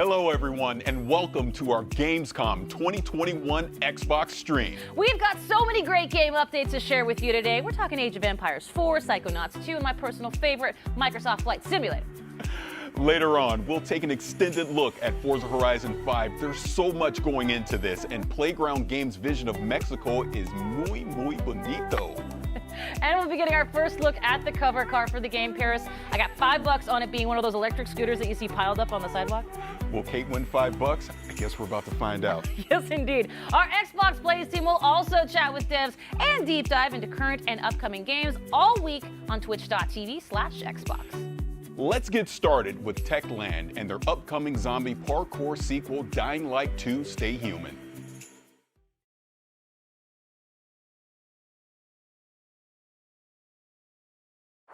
Hello, everyone, and welcome to our Gamescom 2021 Xbox stream. We've got so many great game updates to share with you today. We're talking Age of Empires 4, Psychonauts 2, and my personal favorite, Microsoft Flight Simulator. Later on, we'll take an extended look at Forza Horizon 5. There's so much going into this, and Playground Games' vision of Mexico is muy bonito. And we'll be getting our first look at the cover car for the game, Paris. I got $5 on it being one of those electric scooters that you see piled up on the sidewalk. Will Kate win $5? I guess we're about to find out. Yes, indeed. Our Xbox Plays team will also chat with devs and deep dive into current and upcoming games all week on twitch.tv/Xbox. Let's get started with Techland and their upcoming zombie parkour sequel, Dying Light 2: Stay Human.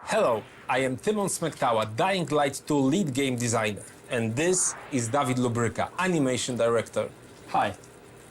Hello, I am Timon Smektawa, Dying Light 2 lead game designer, and this is David Lubryka, animation director. Hi.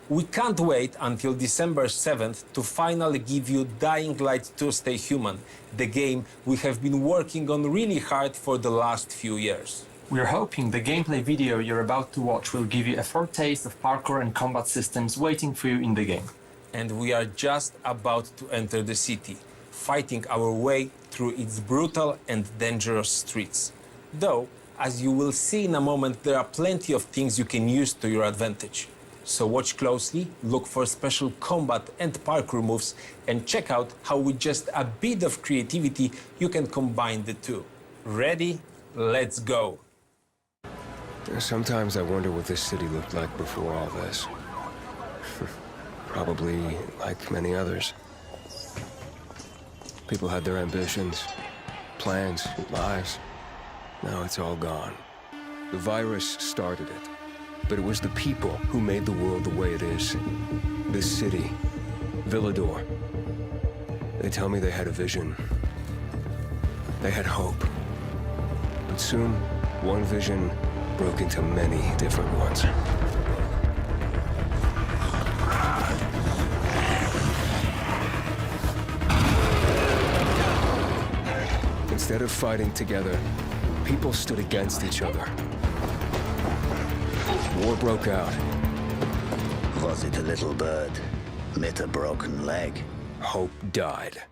We can't wait until December 7th to finally give you Dying Light 2 Stay Human, the game we have been working on really hard for the last few years. We're hoping the gameplay video you're about to watch will give you a foretaste of parkour and combat systems waiting for you in the game. And we are just about to enter the city, fighting our way through its brutal and dangerous streets. Though, as you will see in a moment, there are plenty of things you can use to your advantage. So watch closely, look for special combat and parkour moves, and check out how with just a bit of creativity you can combine the two. Ready? Let's go! Sometimes I wonder what this city looked like before all this. Probably like many others. People had their ambitions, plans, lives. Now it's all gone. The virus started it, but it was the people who made the world the way it is. This city, Villador. They tell me they had a vision. They had hope. But soon, one vision broke into many different ones. Instead of fighting together, people stood against each other. War broke out. Was it a little bird met a broken leg? Hope died.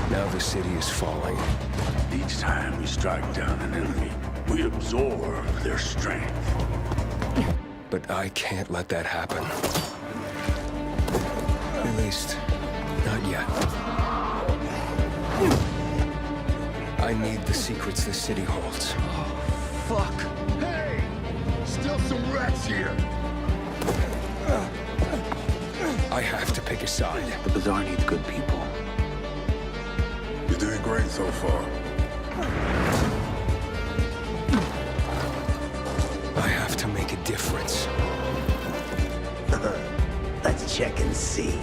Now the city is falling. Each time we strike down an enemy, we absorb their strength. But I can't let that happen. At least, not yet. I need the secrets the city holds. Fuck! Hey! Still some rats here! I have to pick a side. The Bazaar needs good people. You're doing great so far. I have to make a difference. Let's check and see.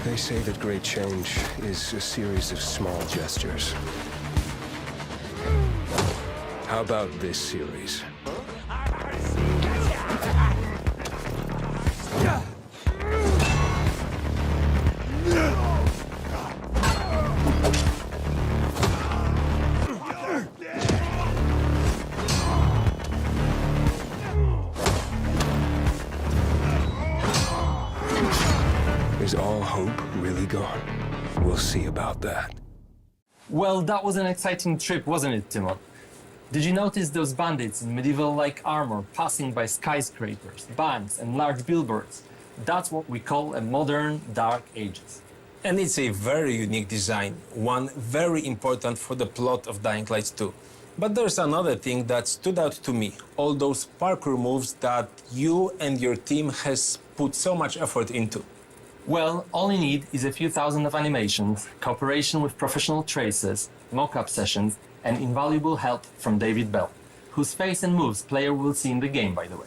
They say that great change is a series of small gestures. How about this series? Is all hope really gone? We'll see about that. Well, that was an exciting trip, wasn't it, Timon? Did you notice those bandits in medieval-like armor passing by skyscrapers, banks, and large billboards? That's what we call a modern Dark Ages. And it's a very unique design, one very important for the plot of Dying Light 2. But there's another thing that stood out to me, all those parkour moves that you and your team has put so much effort into. Well, all you need is a few thousand of animations, cooperation with professional tracers, mock-up sessions, and invaluable help from David Bell, whose face and moves player will see in the game, by the way.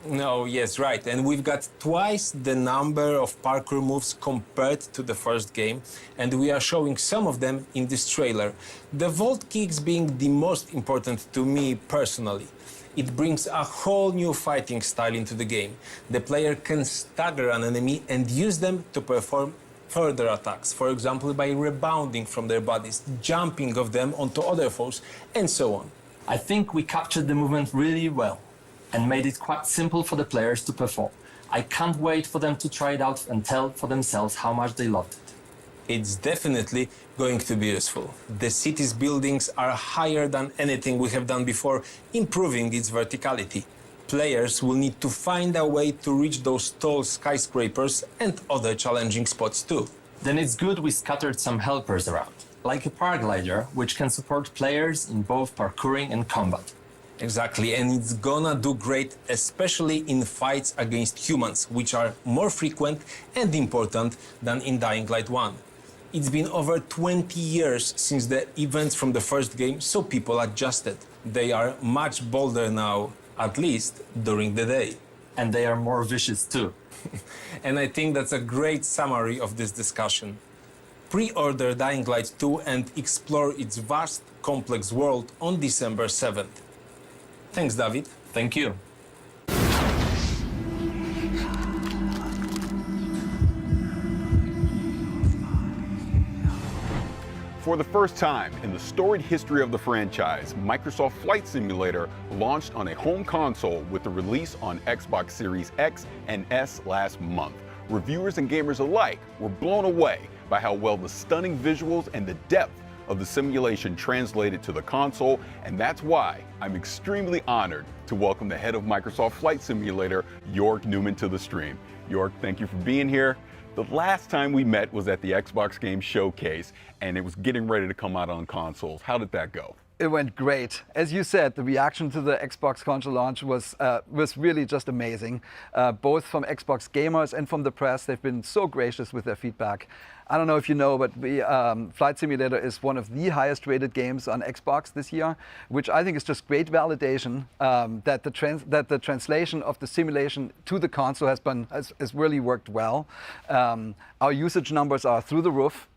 No, yes, right. And we've got twice the number of parkour moves compared to the first game, and we are showing some of them in this trailer. The vault kicks being the most important to me personally. It brings a whole new fighting style into the game. The player can stagger an enemy and use them to perform further attacks, for example by rebounding from their bodies, jumping off them onto other foes, and so on. I think we captured the movement really well and made it quite simple for the players to perform. I can't wait for them to try it out and tell for themselves how much they loved it. It's definitely going to be useful. The city's buildings are higher than anything we have done before, improving its verticality. Players will need to find a way to reach those tall skyscrapers and other challenging spots too. Then it's good we scattered some helpers around, like a paraglider, which can support players in both parkouring and combat. Exactly, and it's gonna do great, especially in fights against humans, which are more frequent and important than in Dying Light 1. It's been over 20 years since the events from the first game, so people adjusted. They are much bolder now, at least during the day. And they are more vicious too. And I think that's a great summary of this discussion. Pre-order Dying Light 2 and explore its vast, complex world on December 7th. Thanks, David. Thank you. For the first time in the storied history of the franchise, Microsoft Flight Simulator launched on a home console with the release on Xbox Series X and S last month. Reviewers and gamers alike were blown away by how well the stunning visuals and the depth of the simulation translated to the console, and that's why I'm extremely honored to welcome the head of Microsoft Flight Simulator, York Newman, to the stream. York, thank you for being here. The last time we met was at the Xbox Game Showcase, and it was getting ready to come out on consoles. How did that go? It went great. As you said, the reaction to the Xbox console launch was really just amazing. Both from Xbox gamers and from the press, they've been so gracious with their feedback. I don't know if you know, but Flight Simulator is one of the highest rated games on Xbox this year, which I think is just great validation that the translation of the simulation to the console has really worked well. Our usage numbers are through the roof.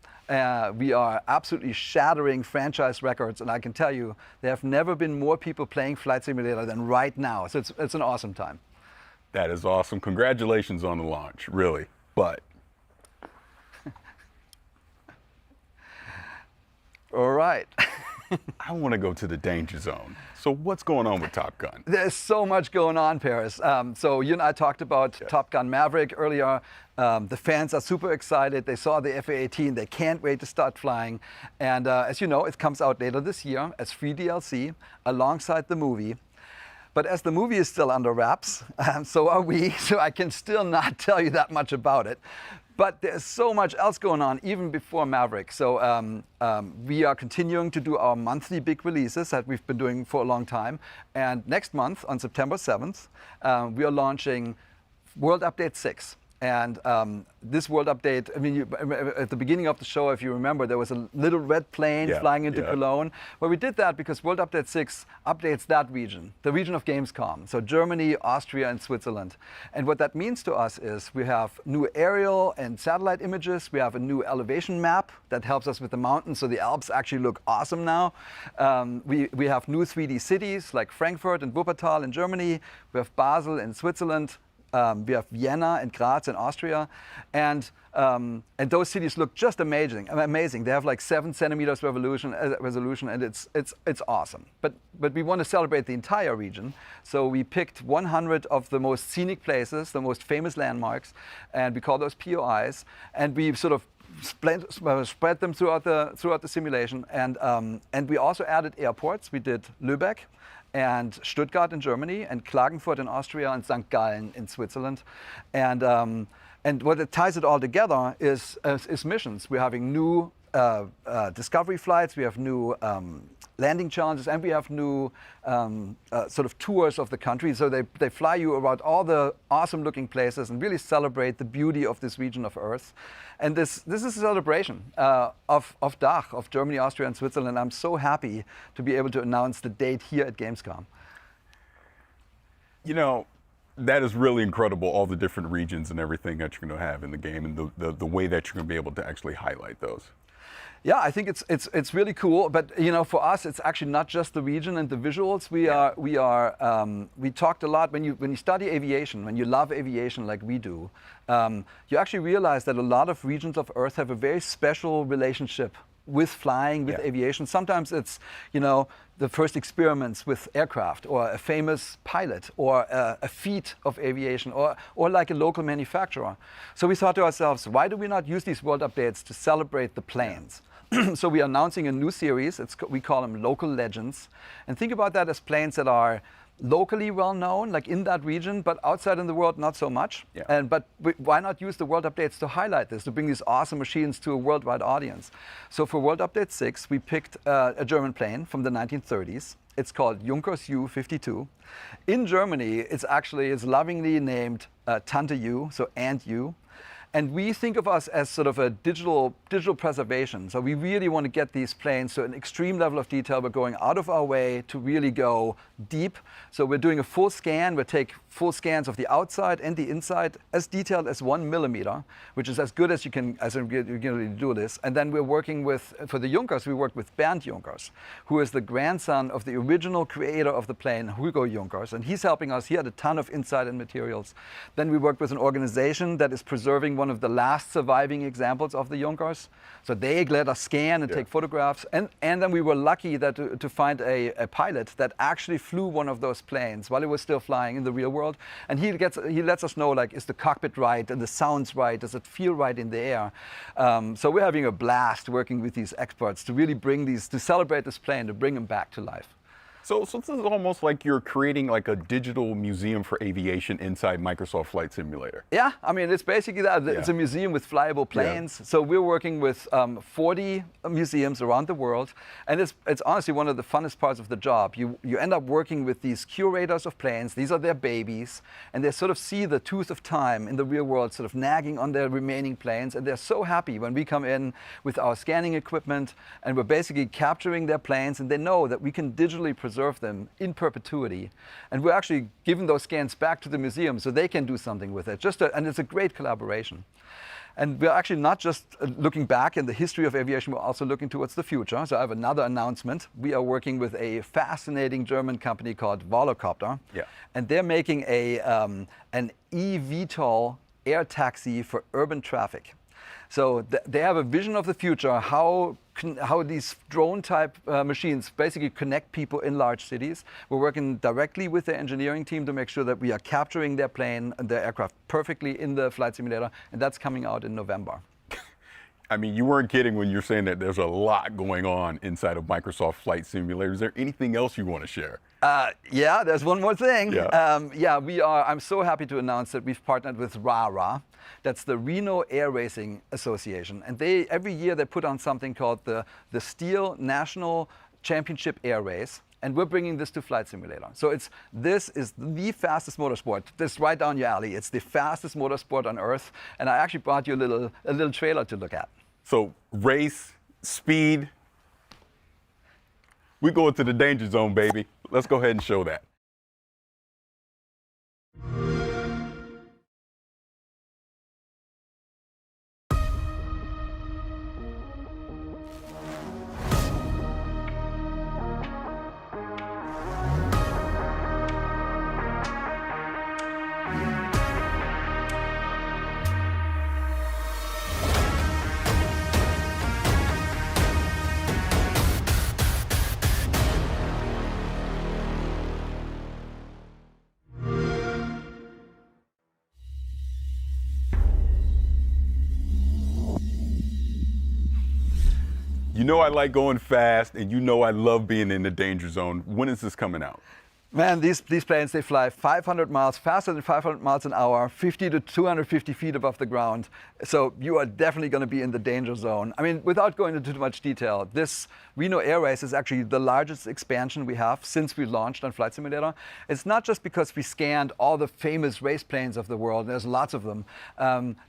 We are absolutely shattering franchise records, and I can tell you, there have never been more people playing Flight Simulator than right now. So it's an awesome time. That is awesome. Congratulations on the launch, really. But all right. I want to go to the danger zone. So what's going on with Top Gun? There's so much going on, Paris. So you and I talked about Top Gun Maverick earlier. The fans are super excited. They saw the FA-18. They can't wait to start flying. And as you know, it comes out later this year as free DLC alongside the movie. But as the movie is still under wraps, so are we. So I can still not tell you that much about it. But there's so much else going on even before Maverick. So we are continuing to do our monthly big releases that we've been doing for a long time. And next month, on September 7th, we are launching World Update 6. And this world update, I mean, at the beginning of the show, if you remember, there was a little red plane flying into Cologne. Well, we did that because World Update 6 updates that region, the region of Gamescom. So Germany, Austria, and Switzerland. And what that means to us is we have new aerial and satellite images. We have a new elevation map that helps us with the mountains. So the Alps actually look awesome now. We have new 3D cities like Frankfurt and Wuppertal in Germany. We have Basel in Switzerland. We have Vienna and Graz in Austria, and those cities look just amazing. They have like 7 centimeters resolution, and it's awesome. But we want to celebrate the entire region, so we picked 100 of the most scenic places, the most famous landmarks, and we call those POIs, and we sort of spread them throughout the simulation, and we also added airports. We did Lübeck and Stuttgart in Germany, and Klagenfurt in Austria, and St. Gallen in Switzerland. And what it ties it all together is missions. We're having new discovery flights, we have new landing challenges, and we have new sort of tours of the country. So they fly you around all the awesome looking places and really celebrate the beauty of this region of Earth. And this is a celebration of DACH, of Germany, Austria, and Switzerland. I'm so happy to be able to announce the date here at Gamescom. You know, That is really incredible, all the different regions and everything that you're going to have in the game, and the way that you're going to be able to actually highlight those. Yeah, I think it's really cool. But for us, it's actually not just the region and the visuals. We talked a lot when you study aviation, when you love aviation like we do, you actually realize that a lot of regions of Earth have a very special relationship with flying, with aviation. Sometimes it's the first experiments with aircraft, or a famous pilot, or a feat of aviation, or like a local manufacturer. So we thought to ourselves, why do we not use these world updates to celebrate the planes? So we are announcing a new series. We call them Local Legends. And think about that as planes that are locally well known, like in that region, but outside in the world, not so much. Yeah. But why not use the world updates to highlight this, to bring these awesome machines to a worldwide audience? So for World Update 6, we picked a German plane from the 1930s. It's called Junkers U-52. In Germany, it's lovingly named Tante U, so Aunt U. And we think of us as sort of a digital preservation. So we really want to get these planes to an extreme level of detail. We're going out of our way to really go deep. So we're doing a full scan. We take full scans of the outside and the inside, as detailed as 1 millimeter, which is as good as you can really do this. And then we're working with, for the Junkers, we work with Bernd Junkers, who is the grandson of the original creator of the plane, Hugo Junkers. And he's helping us. He had a ton of insight and materials. Then we worked with an organization that is preserving one of the last surviving examples of the Junkers. So they let us scan and take photographs. And then we were lucky that to find a pilot that actually flew one of those planes while it was still flying in the real world. And he lets us know, like, is the cockpit right and the sounds right? Does it feel right in the air? So we're having a blast working with these experts to really to celebrate this plane, to bring them back to life. So this is almost like you're creating like a digital museum for aviation inside Microsoft Flight Simulator. Yeah, I mean, it's basically that. It's a museum with flyable planes. Yeah. So we're working with 40 museums around the world. And it's honestly one of the funnest parts of the job. You end up working with these curators of planes. These are their babies. And they sort of see the tooth of time in the real world sort of nagging on their remaining planes. And they're so happy when we come in with our scanning equipment and we're basically capturing their planes. And they know that we can digitally preserve them in perpetuity. And we're actually giving those scans back to the museum so they can do something with it. And it's a great collaboration. And we're actually not just looking back in the history of aviation, we're also looking towards the future. So I have another announcement. We are working with a fascinating German company called Volocopter. Yeah. And they're making an eVTOL air taxi for urban traffic. So they have a vision of the future, how these drone-type machines basically connect people in large cities. We're working directly with the engineering team to make sure that we are capturing their plane and their aircraft perfectly in the flight simulator, and that's coming out in November. I mean, you weren't kidding when you're saying that there's a lot going on inside of Microsoft Flight Simulator. Is there anything else you want to share? Yeah, there's one more thing. Yeah. I'm so happy to announce that we've partnered with RARA. That's the Reno Air Racing Association. And every year they put on something called the Steel National Championship Air Race. And we're bringing this to Flight Simulator. So this is the fastest motorsport. This is right down your alley. It's the fastest motorsport on Earth. And I actually brought you a little trailer to look at. So race, speed, we go into the danger zone, baby. Let's go ahead and show that. You know I like going fast, and you know I love being in the danger zone. When is this coming out? Man, these planes, they fly 500 miles, faster than 500 miles an hour, 50 to 250 feet above the ground. So you are definitely going to be in the danger zone. I mean, without going into too much detail, this Reno Air Race is actually the largest expansion we have since we launched on Flight Simulator. It's not just because we scanned all the famous race planes of the world. There's lots of them.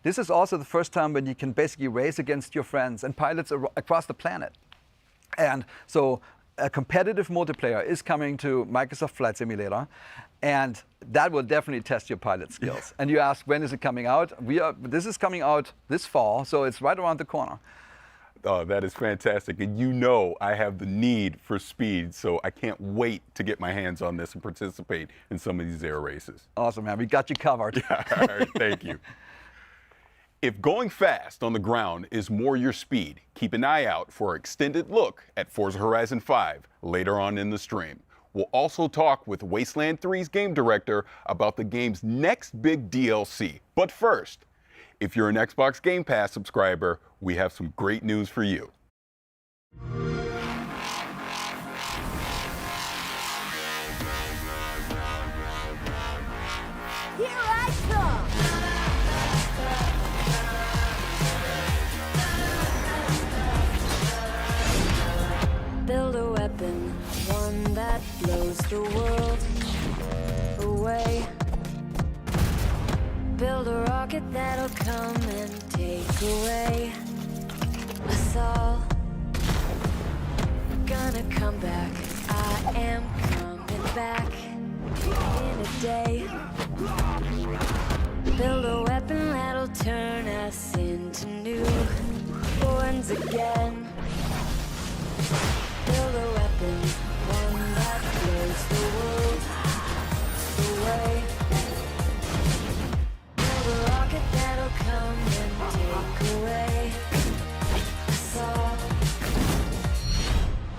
This is also the first time when you can basically race against your friends and pilots across the planet. And so a competitive multiplayer is coming to Microsoft Flight Simulator, and that will definitely test your pilot skills. And you ask, when is it coming out? This is coming out this fall, so it's right around the corner. Oh, that is fantastic. And you know I have the need for speed, so I can't wait to get my hands on this and participate in some of these air races. Awesome, man. We got you covered. All right, thank you. If going fast on the ground is more your speed, keep an eye out for an extended look at Forza Horizon 5 later on in the stream. We'll also talk with Wasteland 3's game director about the game's next big DLC. But first, if you're an Xbox Game Pass subscriber, we have some great news for you. Here I come! Build a weapon, one that blows the world away. Build a rocket that'll come and take away us all. Gonna come back, I am coming back in a day. Build a weapon that'll turn us into newborns again. Build a weapon, one that blows the world away. Build a rocket that'll come and take away us all.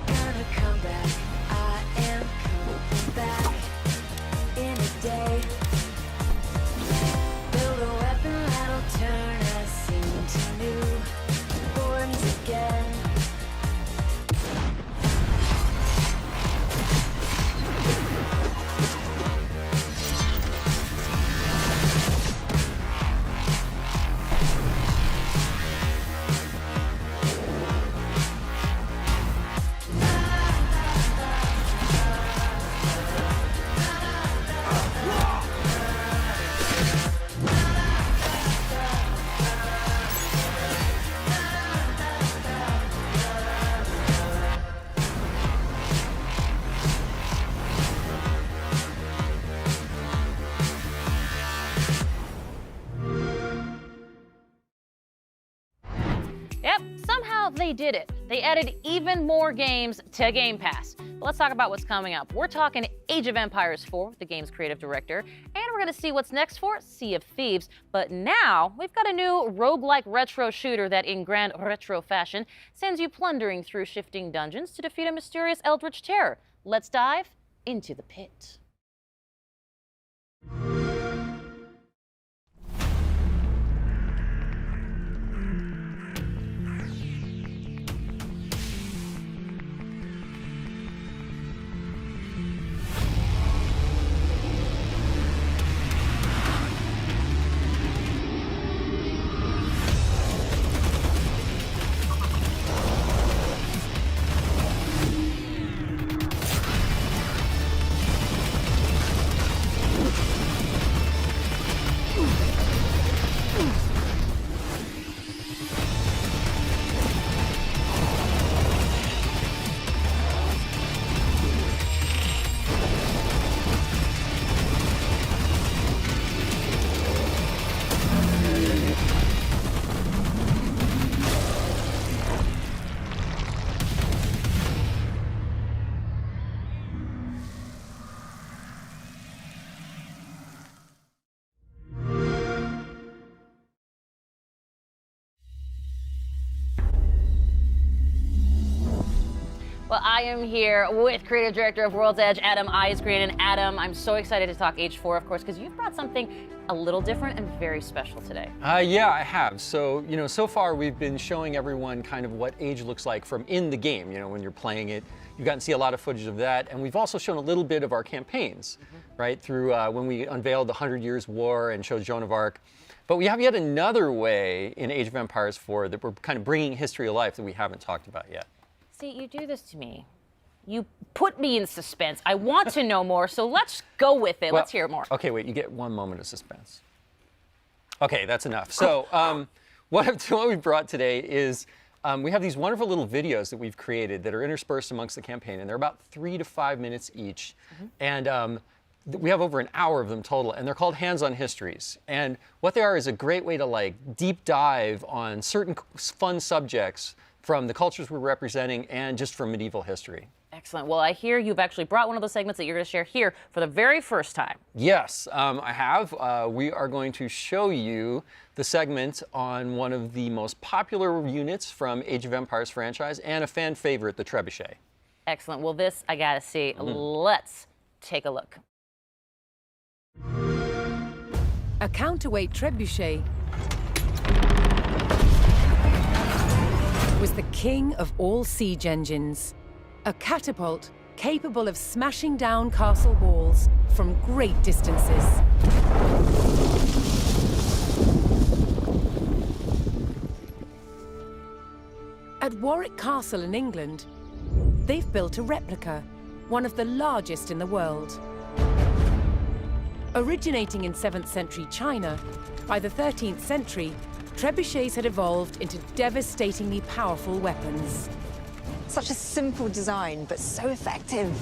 Gonna come back, I am coming back in a day. Build a weapon that'll turn us into newborns again. Yep, somehow they did it. They added even more games to Game Pass. But let's talk about what's coming up. We're talking Age of Empires 4, the game's creative director, and we're gonna see what's next for Sea of Thieves. But now, we've got a new roguelike retro shooter that, in grand retro fashion, sends you plundering through shifting dungeons to defeat a mysterious eldritch terror. Let's dive into the pit. Well, I am here with creative director of World's Edge, Adam Eisgreen. And Adam, I'm so excited to talk Age 4, of course, because you've brought something a little different and very special today. Yeah, I have. So, so far we've been showing everyone kind of what Age looks like from in the game, when you're playing it. You've gotten to see a lot of footage of that. And we've also shown a little bit of our campaigns, right, through when we unveiled the 100 Years' War and showed Joan of Arc. But we have yet another way in Age of Empires 4 that we're kind of bringing history to life that we haven't talked about yet. See, you do this to me. You put me in suspense. I want to know more, so let's go with it. Let's hear more. Okay, wait, you get one moment of suspense. Okay, that's enough. So what we brought today is we have these wonderful little videos that we've created that are interspersed amongst the campaign, and they're about 3 to 5 minutes each. And we have over an hour of them total, and they're called Hands-on Histories. And what they are is a great way to like deep dive on certain fun subjects from the cultures we're representing and just from medieval history. Excellent. Well, I hear you've actually brought one of those segments that you're going to share here for the very first time. Yes, I have. We are going to show you the segment on one of the most popular units from Age of Empires franchise and a fan favorite, the Trebuchet. Excellent. Well, this I got to see. Let's take a look. A counterweight trebuchet was the king of all siege engines. A catapult capable of smashing down castle walls from great distances. At Warwick Castle in England, they've built a replica, one of the largest in the world. Originating in 7th century China, by the 13th century, trebuchets had evolved into devastatingly powerful weapons. Such a simple design, but so effective.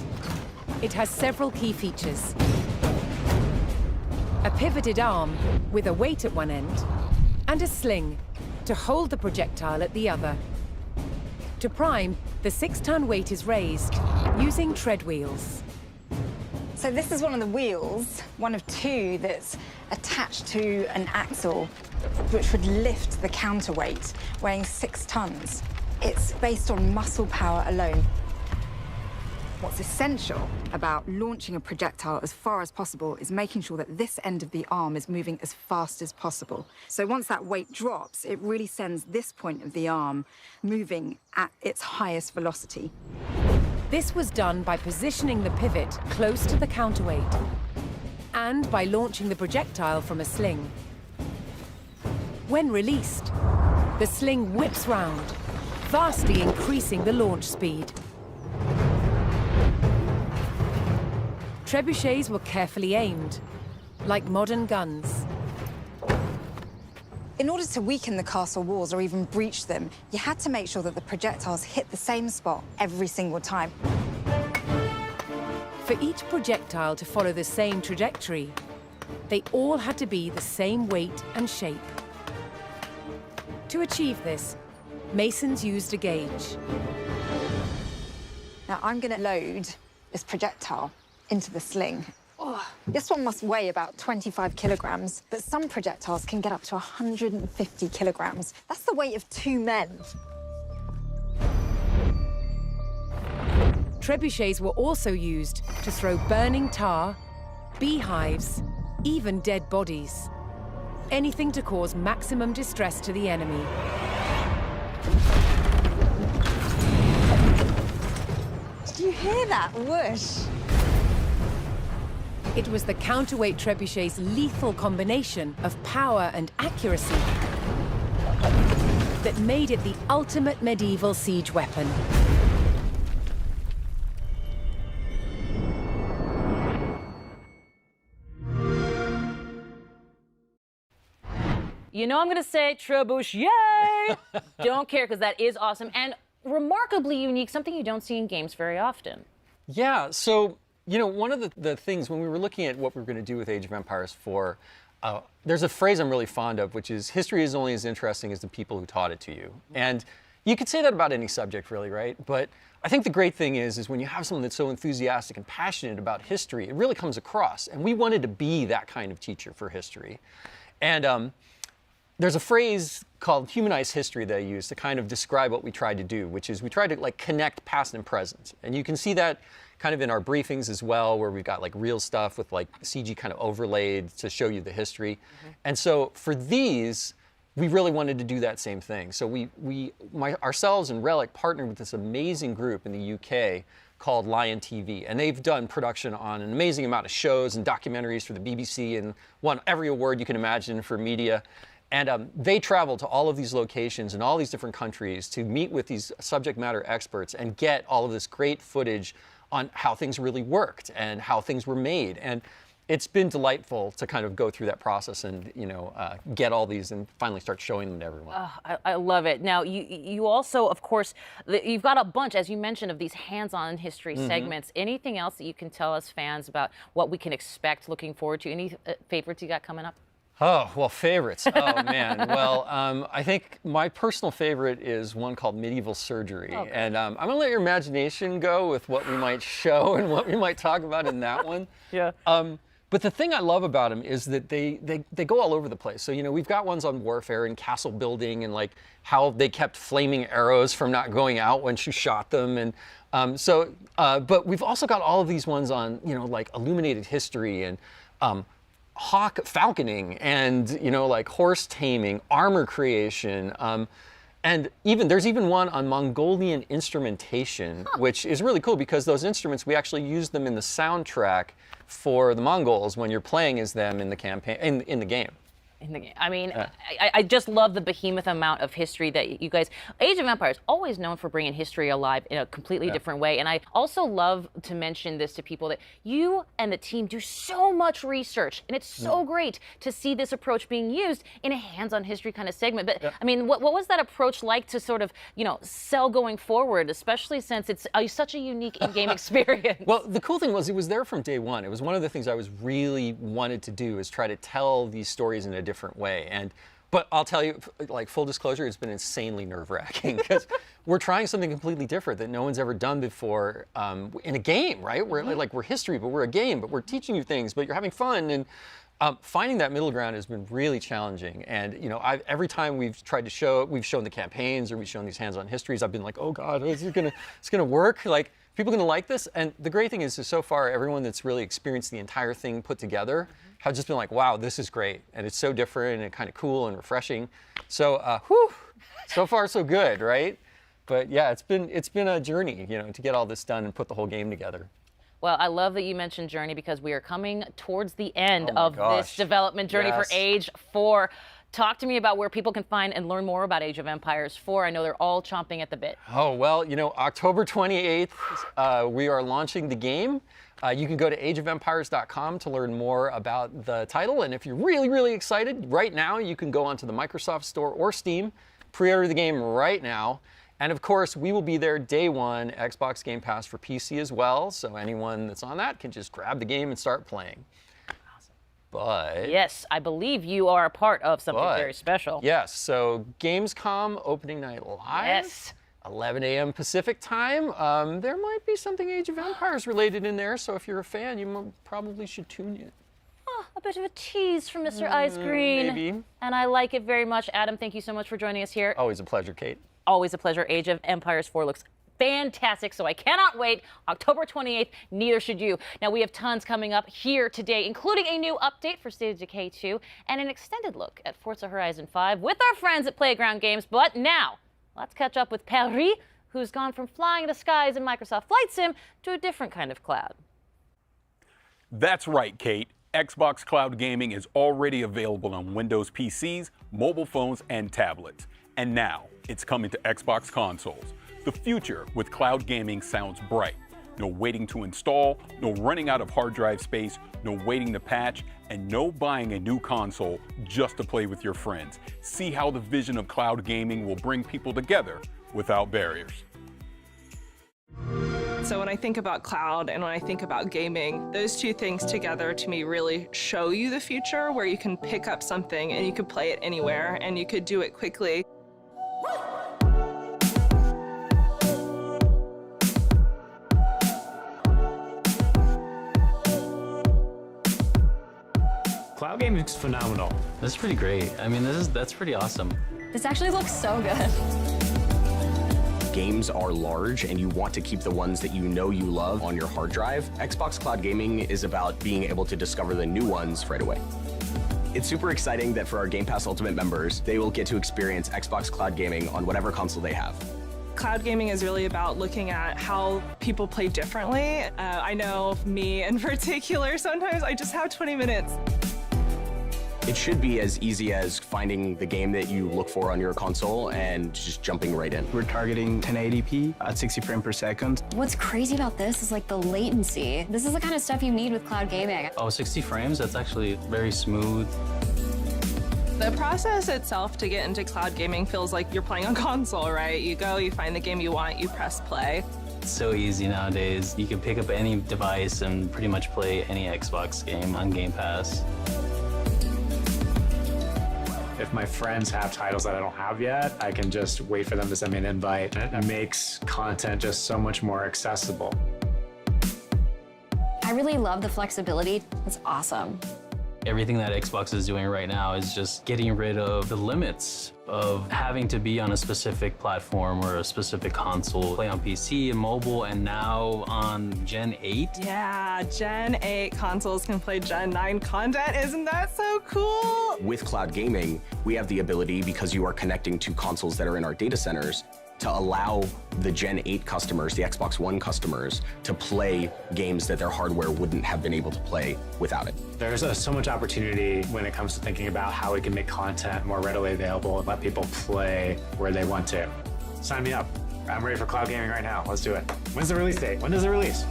It has several key features. A pivoted arm with a weight at one end, and a sling to hold the projectile at the other. To prime, the 6-ton weight is raised using tread wheels. So this is one of the wheels, one of 2 that's attached to an axle, which would lift the counterweight, weighing 6 tons. It's based on muscle power alone. What's essential about launching a projectile as far as possible is making sure that this end of the arm is moving as fast as possible. So once that weight drops, it really sends this point of the arm moving at its highest velocity. This was done by positioning the pivot close to the counterweight and by launching the projectile from a sling. When released, the sling whips round, vastly increasing the launch speed. Trebuchets were carefully aimed, like modern guns. In order to weaken the castle walls or even breach them, you had to make sure that the projectiles hit the same spot every single time. For each projectile to follow the same trajectory, they all had to be the same weight and shape. To achieve this, masons used a gauge. Now I'm going to load this projectile into the sling. This one must weigh about 25 kilograms, but some projectiles can get up to 150 kilograms. That's the weight of 2 men. Trebuchets were also used to throw burning tar, beehives, even dead bodies. Anything to cause maximum distress to the enemy. Did you hear that whoosh? It was the counterweight trebuchet's lethal combination of power and accuracy that made it the ultimate medieval siege weapon. You know I'm going to say trebuchet. Don't care, because that is awesome and remarkably unique, something you don't see in games very often. Yeah, so, you know, one of the things when we were looking at what we were going to do with Age of Empires 4, there's a phrase I'm really fond of, which is, history is only as interesting as the people who taught it to you. And you could say that about any subject, really, right? But I think the great thing is when you have someone that's so enthusiastic and passionate about history, it really comes across. And we wanted to be that kind of teacher for history. And there's a phrase called humanized history that I use to kind of describe what we tried to do, which is we tried to like connect past and present. And you can see that kind of in our briefings as well, where we've got like real stuff with like CG kind of overlaid to show you the history. And so for these, we really wanted to do that same thing. So ourselves and Relic partnered with this amazing group in the UK called Lion TV, and they've done production on an amazing amount of shows and documentaries for the BBC and won every award you can imagine for media. And they travel to all of these locations in all these different countries to meet with these subject matter experts and get all of this great footage on how things really worked and how things were made. And it's been delightful to kind of go through that process and get all these and finally start showing them to everyone. I love it. Now, you also, of course, you've got a bunch, as you mentioned, of these hands-on history segments. Anything else that you can tell us fans about what we can expect, looking forward to? Any favorites you got coming up? Oh, well, favorites. Oh, man. Well, I think my personal favorite is one called Medieval Surgery. Okay. And I'm going to let your imagination go with what we might show and what we might talk about in that one. Yeah. But the thing I love about them is that they go all over the place. So, we've got ones on warfare and castle building and like how they kept flaming arrows from not going out when you shot them. And but we've also got all of these ones on, like illuminated history and hawk falconing and, like horse taming, armor creation. And there's even one on Mongolian instrumentation, which is really cool because those instruments, we actually use them in the soundtrack for the Mongols when you're playing as them in the campaign, in the game. I mean, I just love the behemoth amount of history that you guys... Age of Empires, always known for bringing history alive in a completely different way. And I also love to mention this to people that you and the team do so much research. And it's so great to see this approach being used in a hands-on history kind of segment. But, I mean, what was that approach like to sort of, sell going forward, especially since it's such a unique in-game experience? Well, the cool thing was it was there from day one. It was one of the things I was really wanted to do is try to tell these stories in a different way. But I'll tell you, like full disclosure, it's been insanely nerve-wracking because we're trying something completely different that no one's ever done before in a game, right? We're history, but we're a game, but we're teaching you things, but you're having fun. And finding that middle ground has been really challenging. And every time we've tried to we've shown the campaigns or we've shown these hands-on histories, I've been like, oh God, it's gonna work? Like, people gonna like this? And the great thing is so far, everyone that's really experienced the entire thing put together have just been like, wow, this is great. And it's so different and kind of cool and refreshing. So, so far so good, right? But yeah, it's been a journey, to get all this done and put the whole game together. Well, I love that you mentioned journey because we are coming towards the end of this development journey for Age 4. Talk to me about where people can find and learn more about Age of Empires 4. I know they're all chomping at the bit. Oh, well, October 28th, we are launching the game. You can go to ageofempires.com to learn more about the title. And if you're really, really excited, right now, you can go onto the Microsoft Store or Steam, pre-order the game right now. And of course, we will be there day one, Xbox Game Pass for PC as well. So anyone that's on that can just grab the game and start playing. But yes, I believe you are a part of something very special. Yes, so Gamescom opening night live. Yes. 11 a.m. Pacific time. There might be something Age of Empires related in there, so if you're a fan, you probably should tune in. Oh, a bit of a tease from Mr. Ice Green. Maybe. And I like it very much. Adam, thank you so much for joining us here. Always a pleasure, Kate. Always a pleasure. Age of Empires 4 looks fantastic, so I cannot wait. October 28th, neither should you. Now, we have tons coming up here today, including a new update for State of Decay 2 and an extended look at Forza Horizon 5 with our friends at Playground Games. But now, let's catch up with Paris, who's gone from flying the skies in Microsoft Flight Sim to a different kind of cloud. That's right, Kate. Xbox Cloud Gaming is already available on Windows PCs, mobile phones, and tablets. And now, it's coming to Xbox consoles. The future with cloud gaming sounds bright. No waiting to install, no running out of hard drive space, no waiting to patch, and no buying a new console just to play with your friends. See how the vision of cloud gaming will bring people together without barriers. So when I think about cloud and when I think about gaming, those two things together to me really show you the future where you can pick up something and you could play it anywhere and you could do it quickly. Cloud gaming is phenomenal. That's pretty great. I mean, that's pretty awesome. This actually looks so good. Games are large and you want to keep the ones that you know you love on your hard drive. Xbox Cloud Gaming is about being able to discover the new ones right away. It's super exciting that for our Game Pass Ultimate members, they will get to experience Xbox Cloud Gaming on whatever console they have. Cloud gaming is really about looking at how people play differently. I know me in particular, sometimes I just have 20 minutes. It should be as easy as finding the game that you look for on your console and just jumping right in. We're targeting 1080p at 60 frames per second. What's crazy about this is like the latency. This is the kind of stuff you need with cloud gaming. Oh, 60 frames? That's actually very smooth. The process itself to get into cloud gaming feels like you're playing on console, right? You go, you find the game you want, you press play. It's so easy nowadays. You can pick up any device and pretty much play any Xbox game on Game Pass. If my friends have titles that I don't have yet, I can just wait for them to send me an invite. It makes content just so much more accessible. I really love the flexibility. It's awesome. Everything that Xbox is doing right now is just getting rid of the limits of having to be on a specific platform or a specific console, play on PC and mobile, and now on Gen 8. Yeah, Gen 8 consoles can play Gen 9 content. Isn't that so cool? With cloud gaming, we have the ability, because you are connecting to consoles that are in our data centers, to allow the Gen 8 customers, the Xbox One customers, to play games that their hardware wouldn't have been able to play without it. There's so much opportunity when it comes to thinking about how we can make content more readily available and let people play where they want to. Sign me up. I'm ready for cloud gaming right now. Let's do it. When's the release date? When does it release?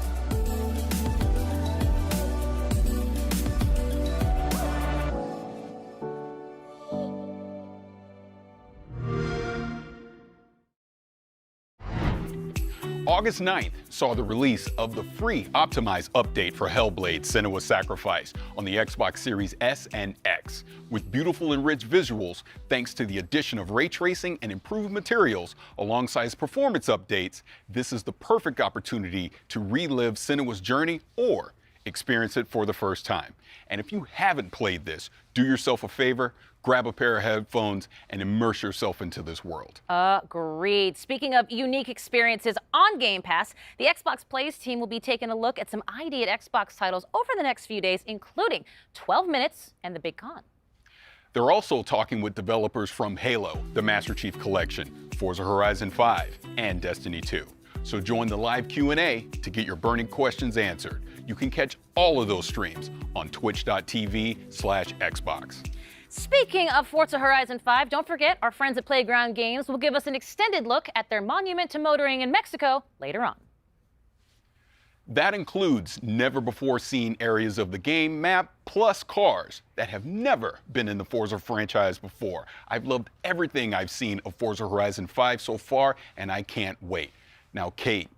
August 9th saw the release of the free optimized update for Hellblade: Senua's Sacrifice on the Xbox Series S and X. With beautiful and rich visuals, thanks to the addition of ray tracing and improved materials alongside performance updates, this is the perfect opportunity to relive Senua's journey or experience it for the first time. And if you haven't played this, do yourself a favor, grab a pair of headphones and immerse yourself into this world. Agreed. Speaking of unique experiences on Game Pass, the Xbox Plays team will be taking a look at some ID at Xbox titles over the next few days, including 12 Minutes and The Big Con. They're also talking with developers from Halo, the Master Chief Collection, Forza Horizon 5, and Destiny 2. So join the live Q&A to get your burning questions answered. You can catch all of those streams on twitch.tv/Xbox. Speaking of Forza Horizon 5, don't forget our friends at Playground Games will give us an extended look at their monument to motoring in Mexico later on. That includes never-before-seen areas of the game map, plus cars that have never been in the Forza franchise before. I've loved everything I've seen of Forza Horizon 5 so far, and I can't wait. Now, Kate,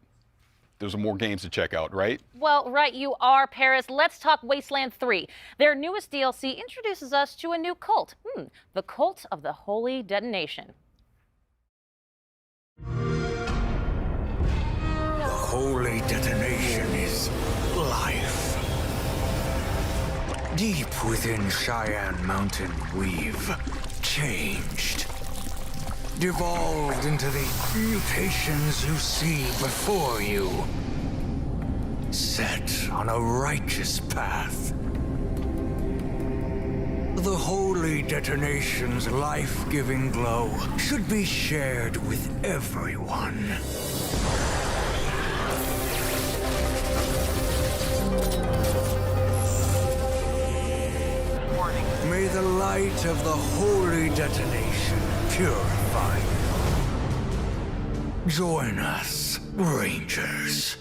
there's more games to check out, right? Well, right you are, Paris. Let's talk Wasteland 3. Their newest DLC introduces us to a new cult, the Cult of the Holy Detonation. The Holy Detonation is life. Deep within Cheyenne Mountain, we've changed. Devolved into the mutations you see before you. Set on a righteous path. The Holy Detonation's life-giving glow should be shared with everyone. May the light of the Holy Detonation purify you. Join us, Rangers.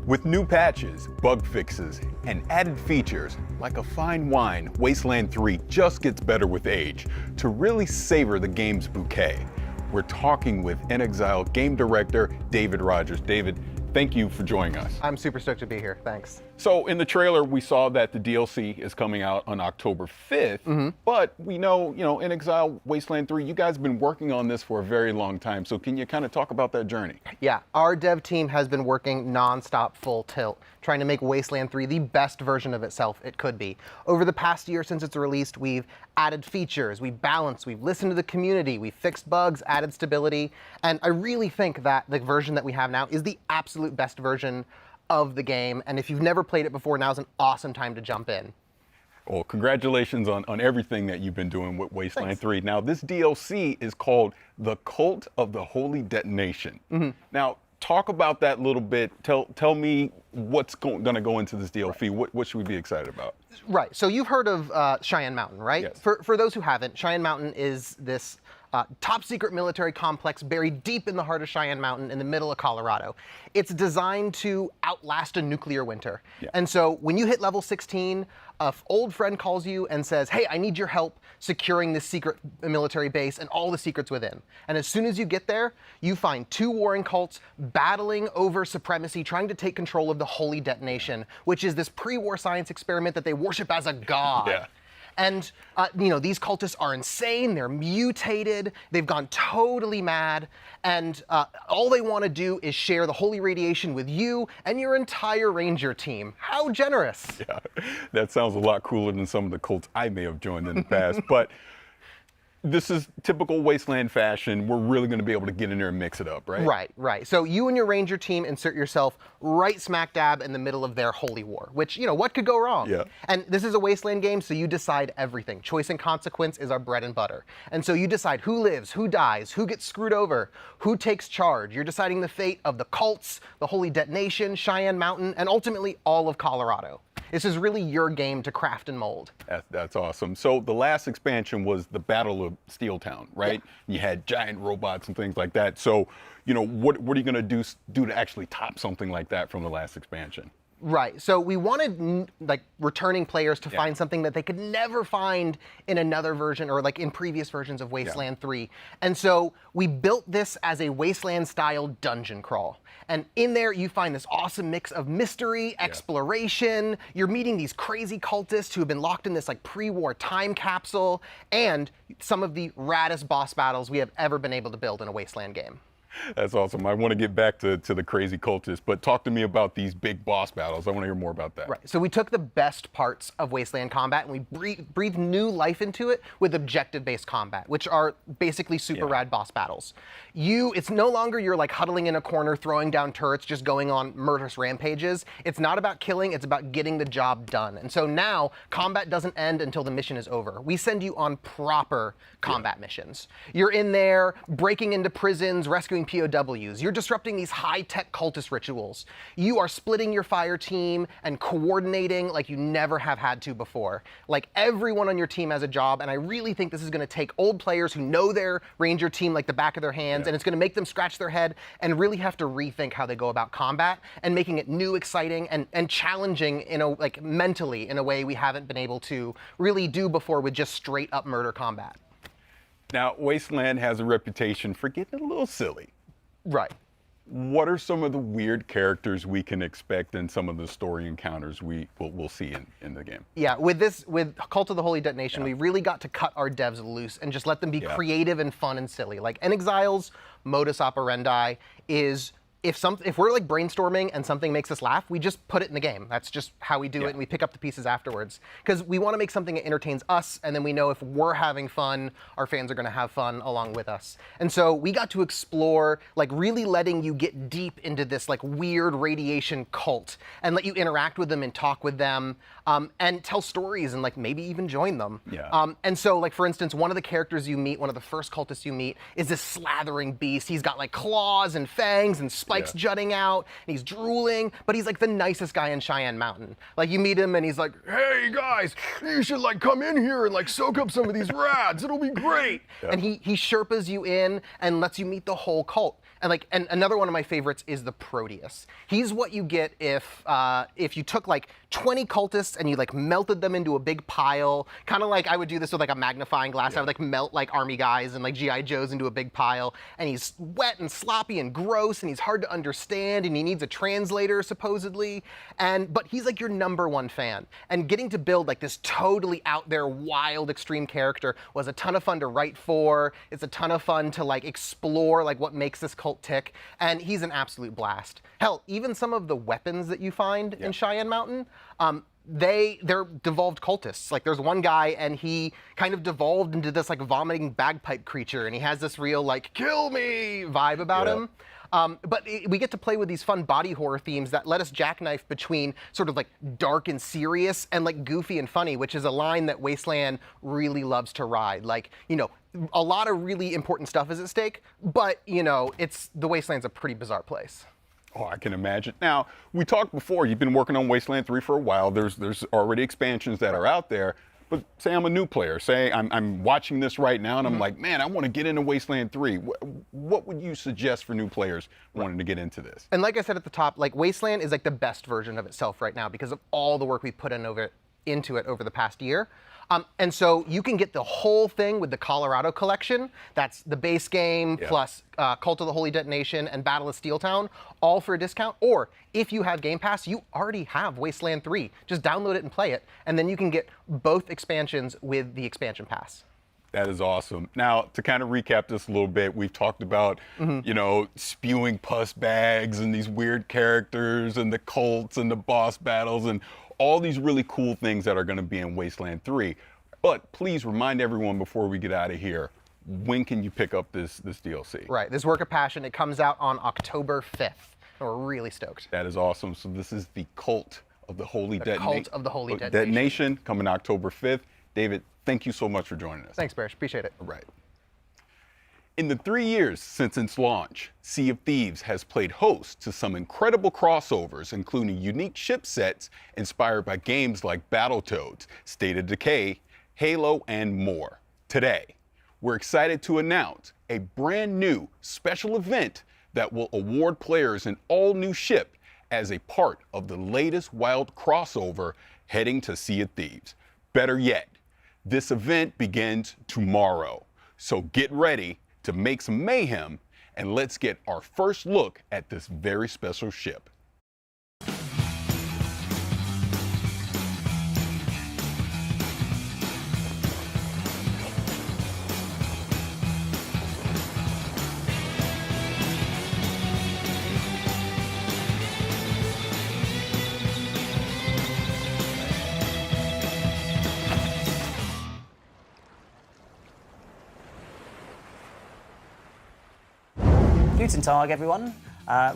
With new patches, bug fixes, and added features, like a fine wine, Wasteland 3 just gets better with age. To really savor the game's bouquet, we're talking with inXile game director David Rogers. David, thank you for joining us. I'm super stoked to be here, thanks. So in the trailer, we saw that the DLC is coming out on October 5th, but we know, inXile Wasteland 3, you guys have been working on this for a very long time. So can you kind of talk about that journey? Yeah, our dev team has been working nonstop full tilt, trying to make Wasteland 3 the best version of itself it could be. Over the past year since it's released, we've added features, we've balanced, we've listened to the community, we've fixed bugs, added stability, and I really think that the version that we have now is the absolute best version of the game, and if you've never played it before, now's an awesome time to jump in. Well, congratulations on everything that you've been doing with Wasteland 3. Now, this DLC is called The Cult of the Holy Detonation. Now, talk about that a little bit. Tell me what's going to go into this DLC. What should we be excited about? Right. So you've heard of Cheyenne Mountain, right? Yes. For those who haven't, Cheyenne Mountain is this top secret military complex buried deep in the heart of Cheyenne Mountain in the middle of Colorado. It's designed to outlast a nuclear winter. And so when you hit level 16, an old friend calls you and says, hey, I need your help securing this secret military base and all the secrets within. And as soon as you get there, you find two warring cults battling over supremacy, trying to take control of the Holy Detonation, which is this pre-war science experiment that they worship as a god. And, these cultists are insane, they're mutated, they've gone totally mad, and all they want to do is share the holy radiation with you and your entire ranger team. How generous. Yeah, that sounds a lot cooler than some of the cults I may have joined in the past, but this is typical Wasteland fashion. We're really going to be able to get in there and mix it up, right? Right. So you and your ranger team insert yourself right smack dab in the middle of their holy war, which, what could go wrong? And this is a Wasteland game, so you decide everything. Choice and consequence is our bread and butter. And so you decide who lives, who dies, who gets screwed over, who takes charge. You're deciding the fate of the cults, the Holy Detonation, Cheyenne Mountain, and ultimately all of Colorado. This is really your game to craft and mold. That's awesome. So the last expansion was the Battle of Steeltown, right? You had giant robots and things like that. So, what are you going to do to actually top something like that from the last expansion? Right. So we wanted returning players to find something that they could never find in another version or in previous versions of Wasteland 3. And so we built this as a Wasteland-style dungeon crawl. And in there, you find this awesome mix of mystery, exploration. You're meeting these crazy cultists who have been locked in this pre-war time capsule, and some of the raddest boss battles we have ever been able to build in a Wasteland game. That's awesome. I want to get back to the crazy cultists, but talk to me about these big boss battles. I want to hear more about that. Right. So we took the best parts of Wasteland combat and we breathed new life into it with objective-based combat, which are basically super rad boss battles. It's no longer you're huddling in a corner, throwing down turrets, just going on murderous rampages. It's not about killing, it's about getting the job done. And so now combat doesn't end until the mission is over. We send you on proper combat missions. You're in there breaking into prisons, rescuing POWs. You're disrupting these high-tech cultist rituals. You are splitting your fire team and coordinating like you never have had to before. Everyone on your team has a job, and I really think this is going to take old players who know their ranger team like the back of their hands, and it's going to make them scratch their head and really have to rethink how they go about combat and making it new, exciting, and challenging mentally in a way we haven't been able to really do before with just straight-up murder combat. Now, Wasteland has a reputation for getting a little silly. Right. What are some of the weird characters we can expect in some of the story encounters we'll see in the game? Yeah, with Cult of the Holy Detonation, we really got to cut our devs loose and just let them be creative and fun and silly. Exile's modus operandi is if we're brainstorming and something makes us laugh, we just put it in the game. That's just how we do it, and we pick up the pieces afterwards. Because we want to make something that entertains us, and then we know if we're having fun, our fans are going to have fun along with us. And so we got to explore, really letting you get deep into this weird radiation cult and let you interact with them and talk with them and tell stories and maybe even join them. And so for instance, one of the characters you meet, one of the first cultists you meet, is this slathering beast. He's got claws and fangs and spikes jutting out, and he's drooling, but he's the nicest guy in Cheyenne Mountain. You meet him and he's like, hey guys, you should come in here and soak up some of these rads, it'll be great. And he Sherpas you in and lets you meet the whole cult. And another one of my favorites is the Proteus. He's what you get if you took 20 cultists and you melted them into a big pile, kind of I would do this with a magnifying glass. I would melt army guys and G.I. Joes into a big pile, and he's wet and sloppy and gross, and he's hard to understand, and he needs a translator supposedly, but he's your number one fan. And getting to build this totally out there wild extreme character was a ton of fun to write for. It's a ton of fun to explore what makes this cult tick, and he's an absolute blast. Hell, even some of the weapons that you find in Cheyenne Mountain, they're devolved cultists. There's one guy, and he kind of devolved into this vomiting bagpipe creature, and he has this real kill me vibe about him. We get to play with these fun body horror themes that let us jackknife between sort of like dark and serious and like goofy and funny, which is a line that Wasteland really loves to ride. Like, you know, a lot of really important stuff is at stake, but, you know, the Wasteland's a pretty bizarre place. Oh, I can imagine. Now, we talked before, you've been working on Wasteland 3 for a while. There's already expansions that are out there. But say I'm a new player. Say I'm watching this right now and I'm like, man, I want to get into Wasteland 3. What would you suggest for new players wanting to get into this? And like I said at the top, like Wasteland is like the best version of itself right now because of all the work we've put into it over the past year. And so you can get the whole thing with the Colorado collection. That's the base game plus Cult of the Holy Detonation and Battle of Steeltown, all for a discount. Or if you have Game Pass, you already have Wasteland 3. Just download it and play it. And then you can get both expansions with the expansion pass. That is awesome. Now, to kind of recap this a little bit, we've talked about, you know, spewing pus bags and these weird characters and the cults and the boss battles and all these really cool things that are going to be in Wasteland 3. But please remind everyone before we get out of here, when can you pick up this DLC? Right, this Work of Passion, it comes out on October 5th. And we're really stoked. That is awesome. So this is the Cult of the Holy Detonation. Cult of the Holy Detonation coming October 5th. David, thank you so much for joining us. Thanks, Barish. Appreciate it. All right. In the 3 years since its launch, Sea of Thieves has played host to some incredible crossovers, including unique ship sets inspired by games like Battletoads, State of Decay, Halo, and more. Today, we're excited to announce a brand new special event that will award players an all-new ship as a part of the latest wild crossover heading to Sea of Thieves. Better yet, this event begins tomorrow, so get ready to make some mayhem, and let's get our first look at this very special ship. Guten Tag, everyone.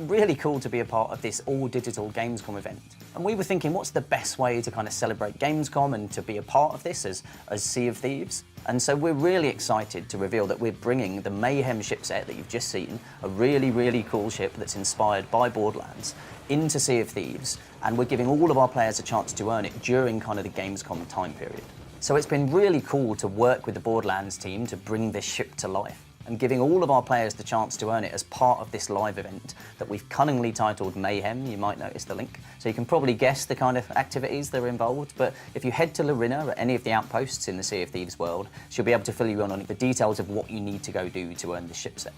Really cool to be a part of this all-digital Gamescom event. And we were thinking, what's the best way to kind of celebrate Gamescom and to be a part of this as Sea of Thieves? And so we're really excited to reveal that we're bringing the Mayhem ship set that you've just seen, a really, really cool ship that's inspired by Borderlands, into Sea of Thieves, and we're giving all of our players a chance to earn it during kind of the Gamescom time period. So it's been really cool to work with the Borderlands team to bring this ship to life, and giving all of our players the chance to earn it as part of this live event that we've cunningly titled Mayhem. You might notice the link. So you can probably guess the kind of activities that are involved, but if you head to Lorena at any of the outposts in the Sea of Thieves world, she'll be able to fill you in on the details of what you need to go do to earn the ship set.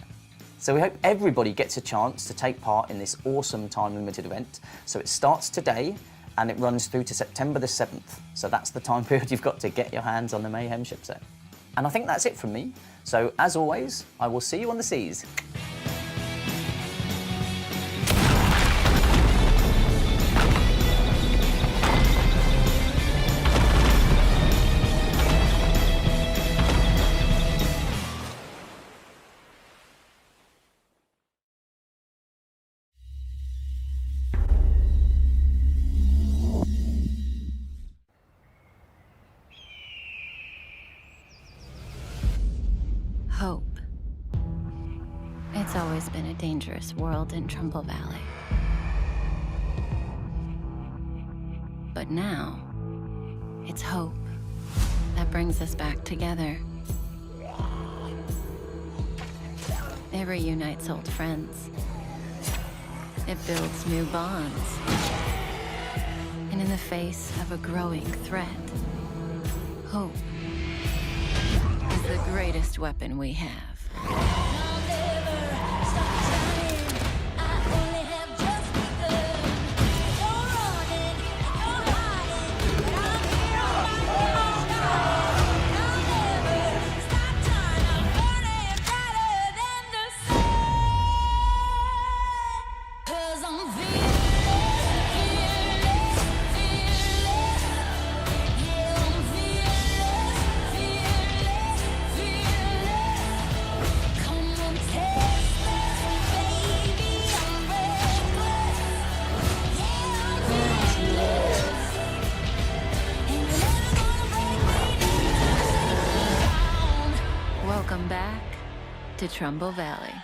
So we hope everybody gets a chance to take part in this awesome time-limited event. So it starts today, and it runs through to September the 7th. So that's the time period you've got to get your hands on the Mayhem ship set. And I think that's it from me. So, as always, I will see you on the seas. Hope. It's always been a dangerous world in Trumbull Valley. But now, it's hope that brings us back together. It reunites old friends. It builds new bonds. And in the face of a growing threat, hope is the greatest weapon we have. to Trumbull Valley.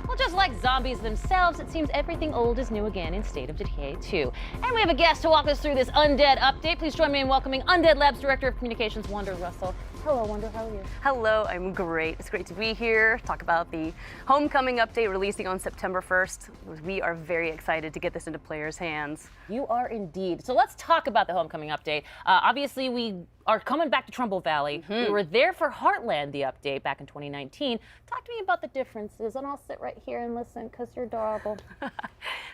Well, just like zombies themselves, it seems everything old is new again in State of Decay 2. And we have a guest to walk us through this Undead update. Please join me in welcoming Undead Labs Director of Communications, Wonder Russell. Hello, Wonder, how are you? Hello, I'm great. It's great to be here, talk about the Homecoming update releasing on September 1st. We are very excited to get this into players' hands. You are indeed. So let's talk about the Homecoming update. Obviously, we are coming back to Trumbull Valley. We were there for Heartland, the update, back in 2019. Talk to me about the differences, and I'll sit right here and listen, because you're adorable.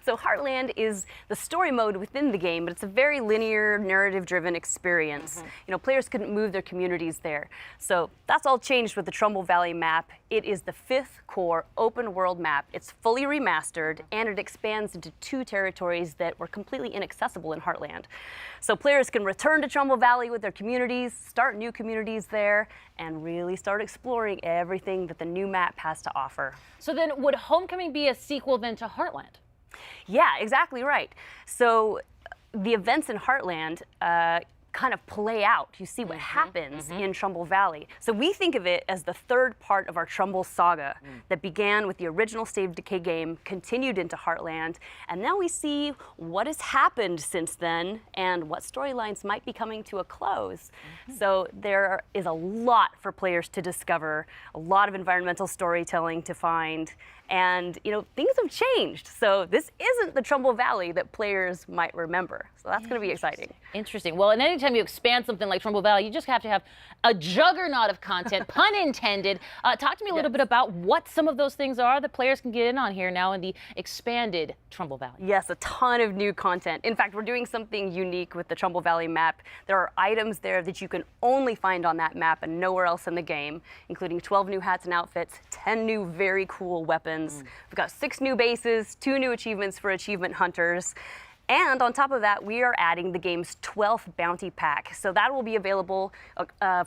So Heartland is the story mode within the game, but it's a very linear, narrative-driven experience. You know, players couldn't move their communities there. So that's all changed with the Trumbull Valley map. It is the 5th core open world map. It's fully remastered, and it expands into 2 territories that were completely inaccessible in Heartland. So players can return to Trumbull Valley with their communities, start new communities there, and really start exploring everything that the new map has to offer. So then would Homecoming be a sequel then to Heartland? Yeah, exactly right. So the events in Heartland kind of play out. You see what happens in Trumbull Valley. So we think of it as the 3rd part of our Trumbull saga that began with the original State of Decay game, continued into Heartland, and now we see what has happened since then and what storylines might be coming to a close. So there is a lot for players to discover, a lot of environmental storytelling to find, and you know, things have changed. So this isn't the Trumbull Valley that players might remember. So that's going to be exciting. Interesting. Well, and anytime you expand something like Trumbull Valley, you just have to have a juggernaut of content, pun intended. Talk to me a little bit about what some of those things are that players can get in on here now in the expanded Trumbull Valley. Yes, a ton of new content. In fact, we're doing something unique with the Trumbull Valley map. There are items there that you can only find on that map and nowhere else in the game, including 12 new hats and outfits, 10 new very cool weapons. We've got 6 new bases, 2 new achievements for achievement hunters. And on top of that, we are adding the game's 12th bounty pack. So that will be available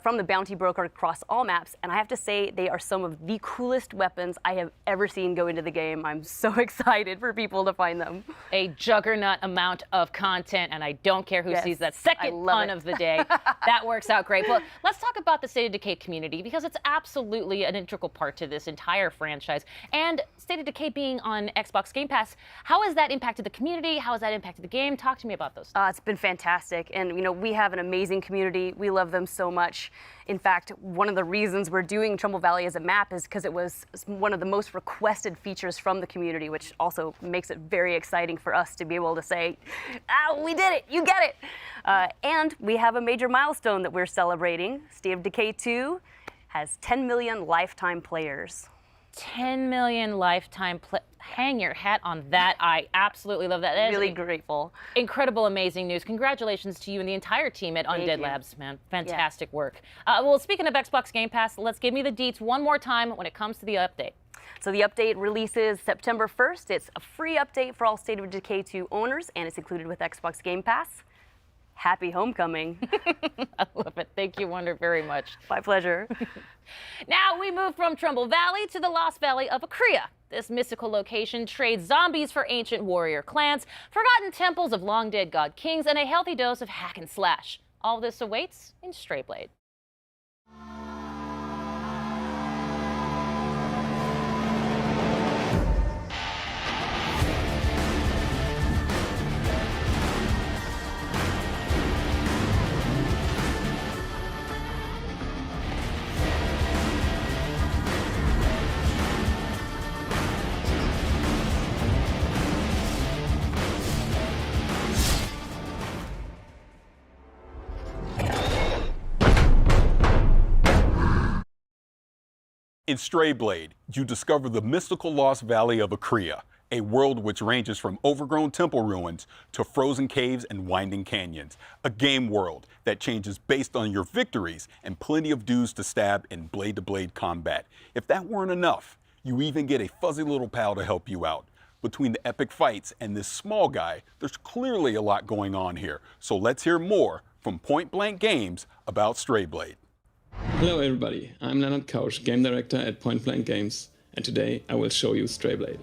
from the bounty broker across all maps. And I have to say, they are some of the coolest weapons I have ever seen go into the game. I'm so excited for people to find them. A juggernaut amount of content, and I don't care who sees that second pun of the day. That works out great. But let's talk about the State of Decay community, because it's absolutely an integral part to this entire franchise. And State of Decay being on Xbox Game Pass, how has that impacted the community? How has that impacted the game? Talk to me about those. It's been fantastic, and you know, we have an amazing community. We love them so much. In fact, one of the reasons we're doing Trumbull Valley as a map is because it was one of the most requested features from the community, which also makes it very exciting for us to be able to say, we did it, you get it. And we have a major milestone that we're celebrating. State of Decay 2 has 10 million lifetime players. 10 million lifetime hang your hat on that. I absolutely love that. That really grateful. Incredible, amazing news. Congratulations to you and the entire team at Undead Labs, man. Fantastic work. Well, speaking of Xbox Game Pass, let's give me the deets one more time when it comes to the update. So the update releases September 1st. It's a free update for all State of Decay 2 owners, and it's included with Xbox Game Pass. Happy Homecoming. I love it. Thank you, Wonder, very much. My pleasure. Now we move from Trumbull Valley to the Lost Valley of Akria. This mystical location trades zombies for ancient warrior clans, forgotten temples of long-dead god kings, and a healthy dose of hack and slash. All this awaits in Strayblade. In Strayblade, you discover the mystical Lost Valley of Akria, a world which ranges from overgrown temple ruins to frozen caves and winding canyons. A game world that changes based on your victories and plenty of dudes to stab in blade-to-blade combat. If that weren't enough, you even get a fuzzy little pal to help you out. Between the epic fights and this small guy, there's clearly a lot going on here. So let's hear more from Point Blank Games about Strayblade. Hello everybody, I'm Leonard Kausch, Game Director at Point Blank Games, and today I will show you Strayblade.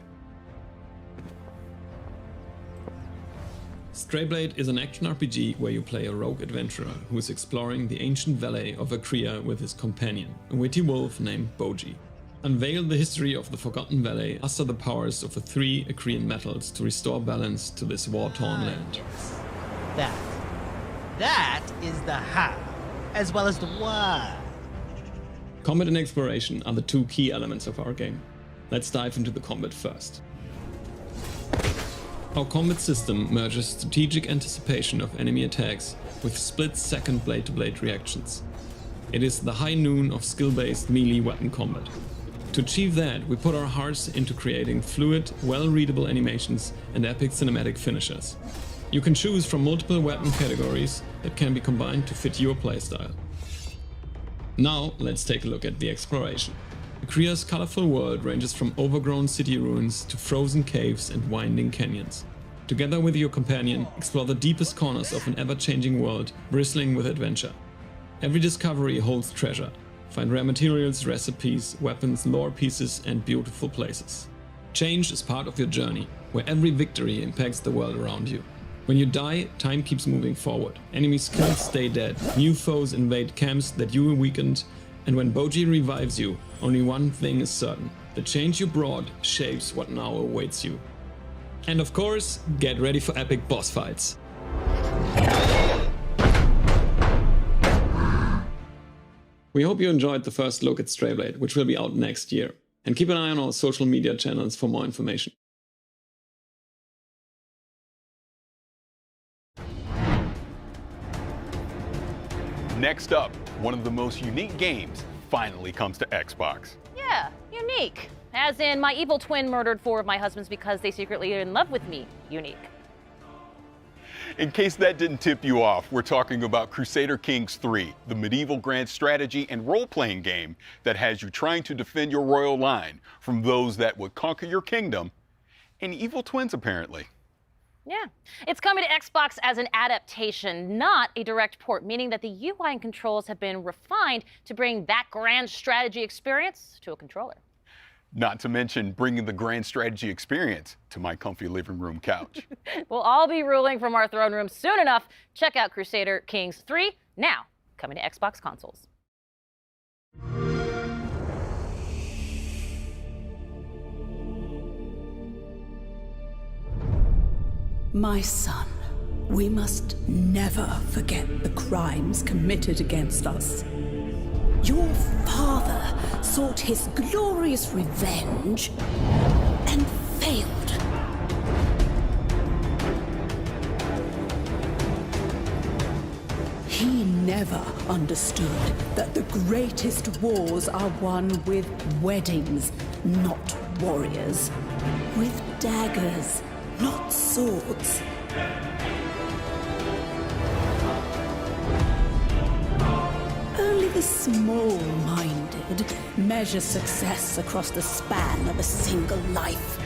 Strayblade is an action RPG where you play a rogue adventurer who is exploring the ancient valley of Akria with his companion, a witty wolf named Boji. Unveil the history of the Forgotten Valley, muster the powers of the 3 Akrian metals to restore balance to this war-torn land. That is the how, as well as the why. Combat and exploration are the 2 key elements of our game. Let's dive into the combat first. Our combat system merges strategic anticipation of enemy attacks with split-second blade-to-blade reactions. It is the high noon of skill-based melee weapon combat. To achieve that, we put our hearts into creating fluid, well-readable animations and epic cinematic finishes. You can choose from multiple weapon categories that can be combined to fit your playstyle. Now, let's take a look at the exploration. Akria's colorful world ranges from overgrown city ruins to frozen caves and winding canyons. Together with your companion, explore the deepest corners of an ever-changing world bristling with adventure. Every discovery holds treasure. Find rare materials, recipes, weapons, lore pieces, and beautiful places. Change is part of your journey, where every victory impacts the world around you. When you die, time keeps moving forward. Enemies killed stay dead, new foes invade camps that you weakened, and when Boji revives you, only one thing is certain. The change you brought shapes what now awaits you. And of course, get ready for epic boss fights. We hope you enjoyed the first look at Strayblade, which will be out next year. And keep an eye on our social media channels for more information. Next up, one of the most unique games finally comes to Xbox. Yeah, unique. As in, my evil twin murdered 4 of my husbands because they secretly are in love with me. Unique. In case that didn't tip you off, we're talking about Crusader Kings 3, the medieval grand strategy and role-playing game that has you trying to defend your royal line from those that would conquer your kingdom, and evil twins apparently. Yeah. It's coming to Xbox as an adaptation, not a direct port, meaning that the UI and controls have been refined to bring that grand strategy experience to a controller. Not to mention bringing the grand strategy experience to my comfy living room couch. We'll all be ruling from our throne room soon enough. Check out Crusader Kings 3, now coming to Xbox consoles. My son, we must never forget the crimes committed against us. Your father sought his glorious revenge and failed. He never understood that the greatest wars are won with weddings, not warriors. With daggers, not swords. Only the small-minded measure success across the span of a single life.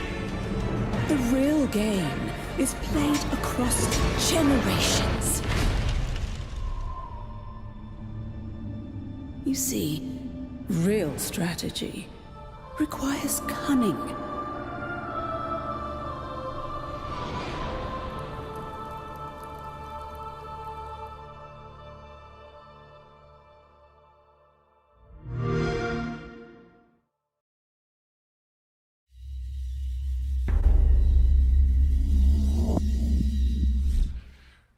The real game is played across generations. You see, real strategy requires cunning.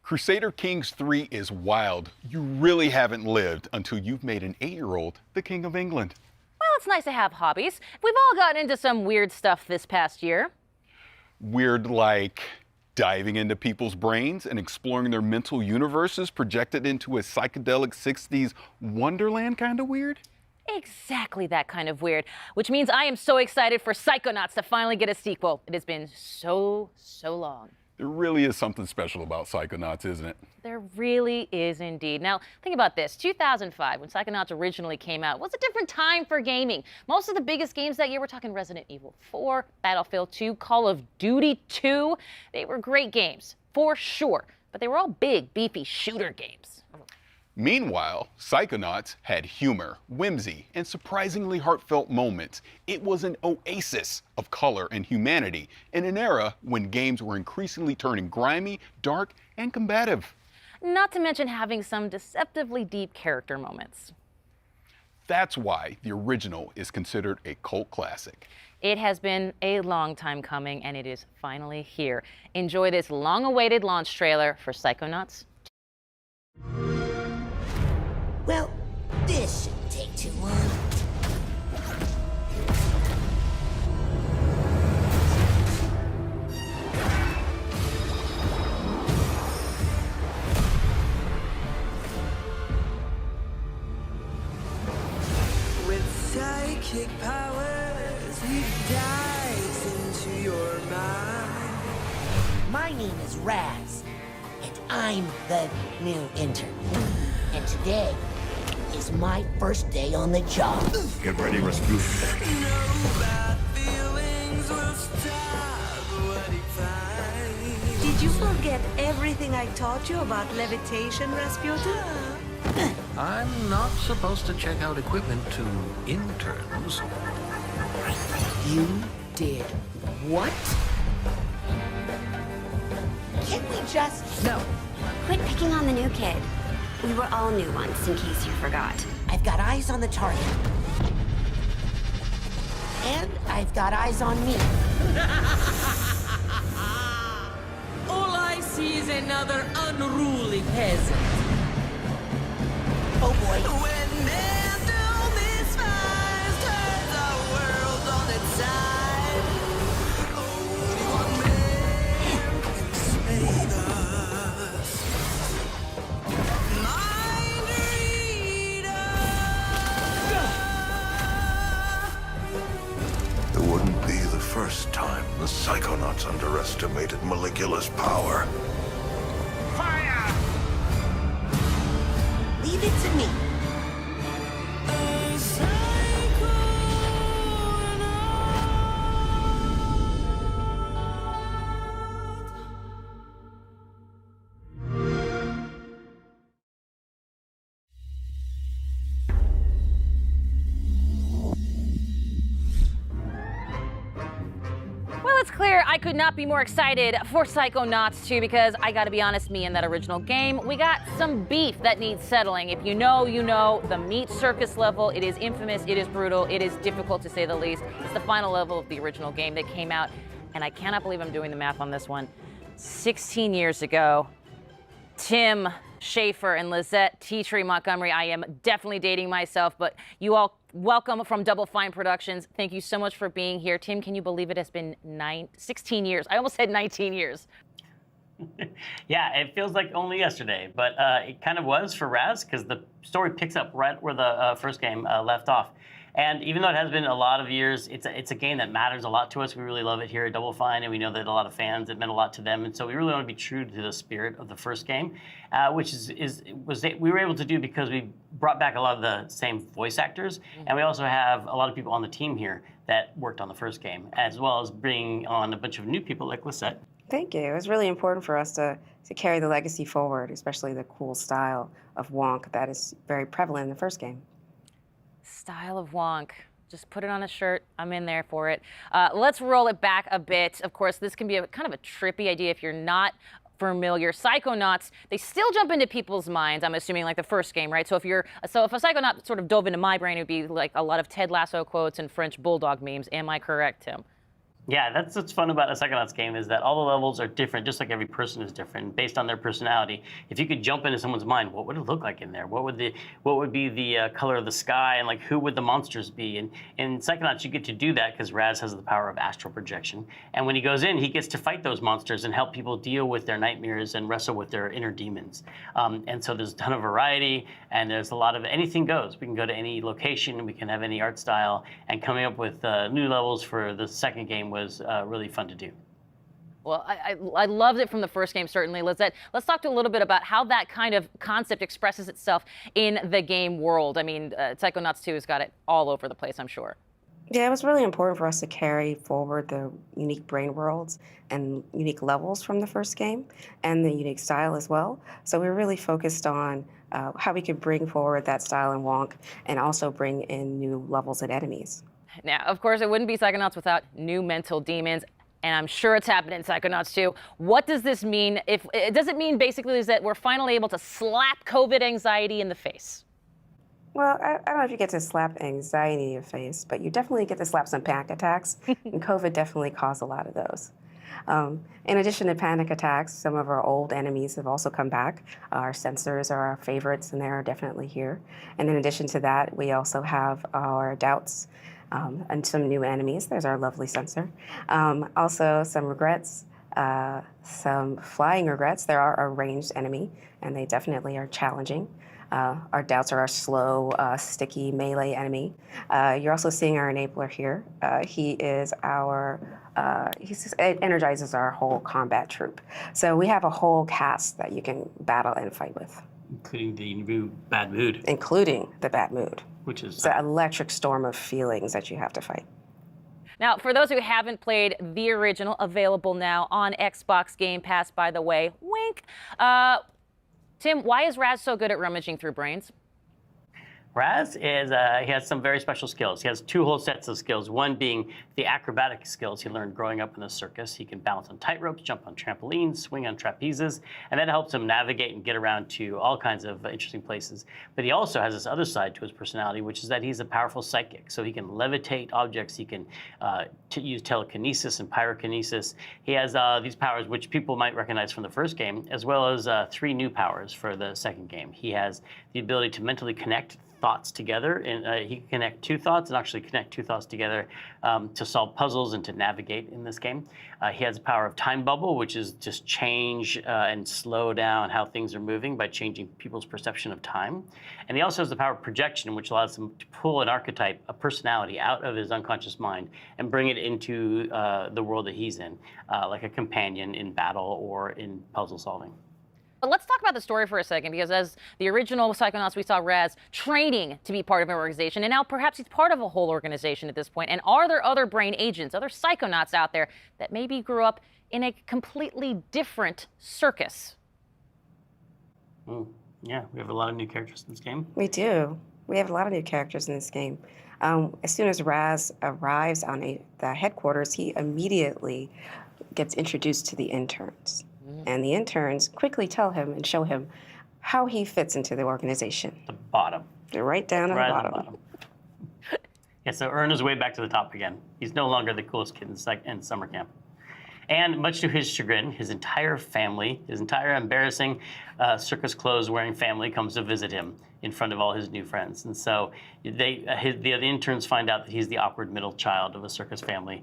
Crusader Kings 3 is wild. You really haven't lived until you've made an 8-year-old the King of England. Well, it's nice to have hobbies. We've all gotten into some weird stuff this past year. Weird like diving into people's brains and exploring their mental universes projected into a psychedelic 60s wonderland kind of weird? Exactly that kind of weird, which means I am so excited for Psychonauts to finally get a sequel. It has been so long. There really is something special about Psychonauts, isn't it? There really is indeed. Now, think about this. 2005, when Psychonauts originally came out, was a different time for gaming. Most of the biggest games that year, we're talking Resident Evil 4, Battlefield 2, Call of Duty 2. They were great games, for sure, but they were all big, beefy shooter games. Meanwhile, Psychonauts had humor, whimsy, and surprisingly heartfelt moments. It was an oasis of color and humanity in an era when games were increasingly turning grimy, dark, and combative. Not to mention having some deceptively deep character moments. That's why the original is considered a cult classic. It has been a long time coming, and it is finally here. Enjoy this long-awaited launch trailer for Psychonauts. Well, this shouldn't take too long. With psychic powers, he dives into your mind. My name is Raz, and I'm the new intern. And today is my first day on the job. Get ready, Rasputin. Did you forget everything I taught you about levitation, Rasputin? I'm not supposed to check out equipment to interns. You did what? Can't we just... No. Quit picking on the new kid. We were all new once, in case you forgot. I've got eyes on the target. And I've got eyes on me. All I see is another unruly peasant. Oh boy. When Nando misfires, turns our world on its side. Only one man can save us. Mind reader. It wouldn't be the first time the Psychonauts underestimated Maligula's power. Fire! Leave it to me. Well, it's clear I could not be more excited for Psychonauts 2 because I gotta be honest, me and that original game, we got some beef that needs settling. If you know, you know, the meat circus level, it is infamous, it is brutal, it is difficult to say the least. It's the final level of the original game that came out, and I cannot believe I'm doing the math on this one. 16 years ago, Tim Schafer and Lizette Teatree Montgomery. I am definitely dating myself, but you all welcome from Double Fine Productions. Thank you so much for being here. Tim, can you believe it has been 16 years? I almost said 19 years. Yeah, it feels like only yesterday, but it kind of was for Raz because the story picks up right where the first game left off. And even though it has been a lot of years, it's a game that matters a lot to us. We really love it here at Double Fine, and we know that a lot of fans, it meant a lot to them. And so we really want to be true to the spirit of the first game, which we were able to do because we brought back a lot of the same voice actors, and we also have a lot of people on the team here that worked on the first game, as well as bringing on a bunch of new people like Lisette. Thank you. It was really important for us to carry the legacy forward, especially the cool style of Wonk that is very prevalent in the first game. Style of Wonk. Just put it on a shirt. I'm in there for it. Let's roll it back a bit. Of course, this can be a kind of a trippy idea if you're not familiar. Psychonauts, they still jump into people's minds, I'm assuming, like the first game, right? So if a Psychonaut sort of dove into my brain, it would be like a lot of Ted Lasso quotes and French Bulldog memes. Am I correct, Tim? Yeah, that's what's fun about a Psychonauts game is that all the levels are different, just like every person is different, based on their personality. If you could jump into someone's mind, what would it look like in there? What would be the color of the sky, and like who would the monsters be? And in Psychonauts, you get to do that because Raz has the power of astral projection. And when he goes in, he gets to fight those monsters and help people deal with their nightmares and wrestle with their inner demons. And so there's a ton of variety, and there's a lot of anything goes. We can go to any location, we can have any art style, and coming up with new levels for the second game was really fun to do. Well, I loved it from the first game, certainly. Lizette, let's talk a little bit about how that kind of concept expresses itself in the game world. I mean, Psychonauts 2 has got it all over the place, I'm sure. Yeah, it was really important for us to carry forward the unique brain worlds and unique levels from the first game and the unique style as well. So we were really focused on how we could bring forward that style in Wonk and also bring in new levels and enemies. Now, of course, it wouldn't be Psychonauts without new mental demons. And I'm sure it's happening in Psychonauts too. What does this mean? Does it mean basically is that we're finally able to slap COVID anxiety in the face? Well, I don't know if you get to slap anxiety in your face, but you definitely get to slap some panic attacks, and COVID definitely caused a lot of those. In addition to panic attacks, some of our old enemies have also come back. Our sensors are our favorites, and they're definitely here. And in addition to that, we also have our doubts. And some new enemies. There's our lovely sensor. Also, some regrets, some flying regrets. There are a ranged enemy, and they definitely are challenging. Our doubts are our slow, sticky melee enemy. You're also seeing our enabler here. It energizes our whole combat troop. So we have a whole cast that you can battle and fight with. Including the new bad mood. Including the bad mood. Which is it's an electric storm of feelings that you have to fight. Now, for those who haven't played the original, available now on Xbox Game Pass, by the way, wink. Tim, why is Raz so good at rummaging through brains? Raz is, he has some very special skills. He has two whole sets of skills, one being the acrobatic skills he learned growing up in the circus. He can balance on tightropes, jump on trampolines, swing on trapezes, and that helps him navigate and get around to all kinds of interesting places. But he also has this other side to his personality, which is that he's a powerful psychic. So he can levitate objects, he can use telekinesis and pyrokinesis. He has these powers, which people might recognize from the first game, as well as 3 new powers for the second game. He has the ability to mentally connect thoughts together, and he can connect 2 thoughts and actually connect 2 thoughts together to solve puzzles and to navigate in this game. He has the power of time bubble, which is just change and slow down how things are moving by changing people's perception of time. And he also has the power of projection, which allows him to pull an archetype, a personality, out of his unconscious mind and bring it into the world that he's in, like a companion in battle or in puzzle solving. But let's talk about the story for a second, because as the original Psychonauts, we saw Raz training to be part of an organization, and now perhaps he's part of a whole organization at this point. And are there other brain agents, other Psychonauts out there that maybe grew up in a completely different circus? Yeah, we have a lot of new characters in this game. We do. We have a lot of new characters in this game. As soon as Raz arrives on the headquarters, he immediately gets introduced to the interns. And the interns quickly tell him and show him how he fits into the organization. The bottom. They're right down at the bottom. Yeah, so earn his way back to the top again. He's no longer the coolest kid in summer camp. And much to his chagrin, his entire family, his entire embarrassing circus clothes wearing family comes to visit him in front of all his new friends. And so the interns find out that he's the awkward middle child of a circus family.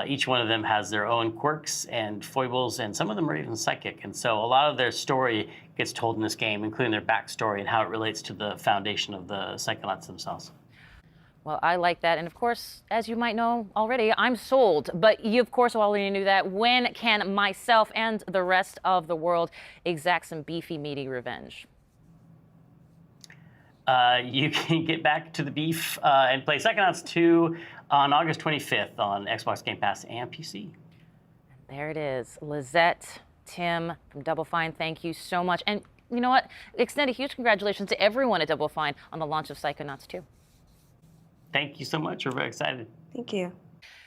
Each one of them has their own quirks and foibles, and some of them are even psychic. And so a lot of their story gets told in this game, including their backstory and how it relates to the foundation of the Psychonauts themselves. Well, I like that. And of course, as you might know already, I'm sold. But you, of course, already knew that. When can myself and the rest of the world exact some beefy, meaty revenge? You can get back to the beef and play Psychonauts 2 on August 25th on Xbox Game Pass and PC. There it is. Lizette, Tim from Double Fine, thank you so much. And you know what? Extend a huge congratulations to everyone at Double Fine on the launch of Psychonauts 2. Thank you so much. We're very excited. Thank you.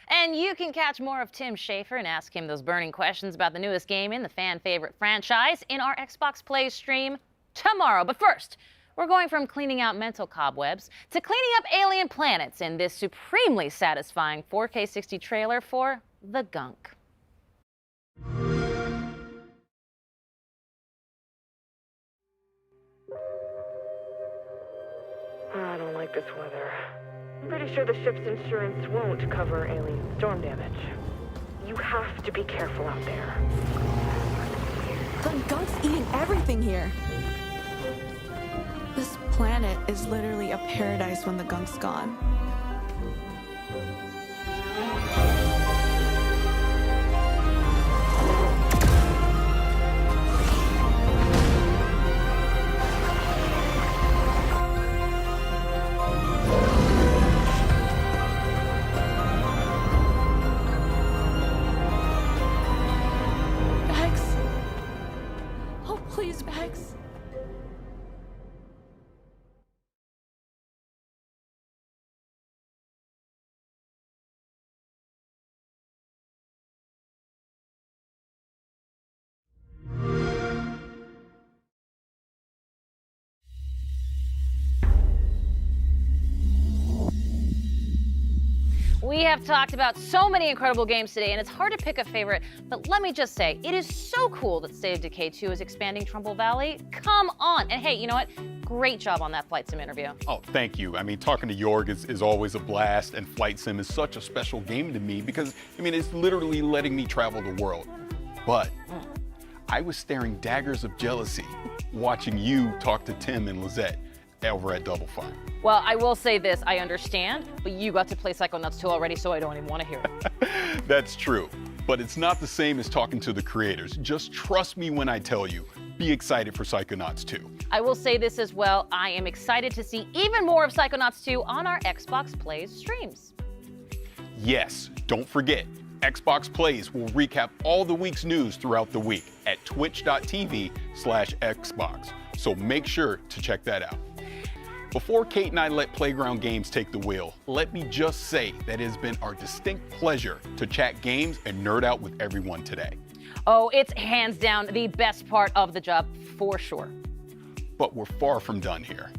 And you can catch more of Tim Schafer and ask him those burning questions about the newest game in the fan favorite franchise in our Xbox Play stream tomorrow. But first, we're going from cleaning out mental cobwebs to cleaning up alien planets in this supremely satisfying 4K 60 trailer for The Gunk. I don't like this weather. I'm pretty sure the ship's insurance won't cover alien storm damage. You have to be careful out there. The Gunk's eating everything here. This planet is literally a paradise when the Gunk's gone. We have talked about so many incredible games today, and it's hard to pick a favorite, but let me just say, it is so cool that State of Decay 2 is expanding Trumbull Valley. Come on. And hey, you know what? Great job on that Flight Sim interview. Oh, thank you. I mean, talking to Jorg is always a blast, and Flight Sim is such a special game to me because, I mean, it's literally letting me travel the world. But I was staring daggers of jealousy watching you talk to Tim and Lizette over at Double Fine. Well, I will say this, I understand, but you got to play Psychonauts 2 already, so I don't even want to hear it. That's true, but it's not the same as talking to the creators. Just trust me when I tell you, be excited for Psychonauts 2. I will say this as well, I am excited to see even more of Psychonauts 2 on our Xbox Plays streams. Yes, don't forget, Xbox Plays will recap all the week's news throughout the week at twitch.tv/Xbox, so make sure to check that out. Before Kate and I let Playground Games take the wheel, let me just say that it has been our distinct pleasure to chat games and nerd out with everyone today. Oh, it's hands down the best part of the job, for sure. But we're far from done here.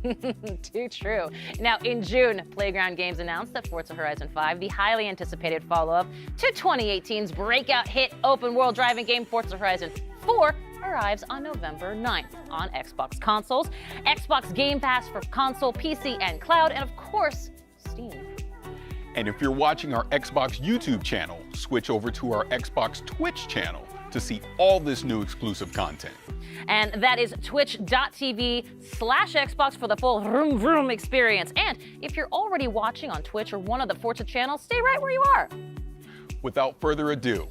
Too true. Now, in June, Playground Games announced that Forza Horizon 5, the highly anticipated follow-up to 2018's breakout hit open-world driving game Forza Horizon 4, arrives on November 9th on Xbox consoles, Xbox Game Pass for console, PC, and cloud, and of course, Steam. And if you're watching our Xbox YouTube channel, switch over to our Xbox Twitch channel to see all this new exclusive content. And that is twitch.tv/Xbox for the full vroom vroom experience. And if you're already watching on Twitch or one of the Forza channels, stay right where you are. Without further ado,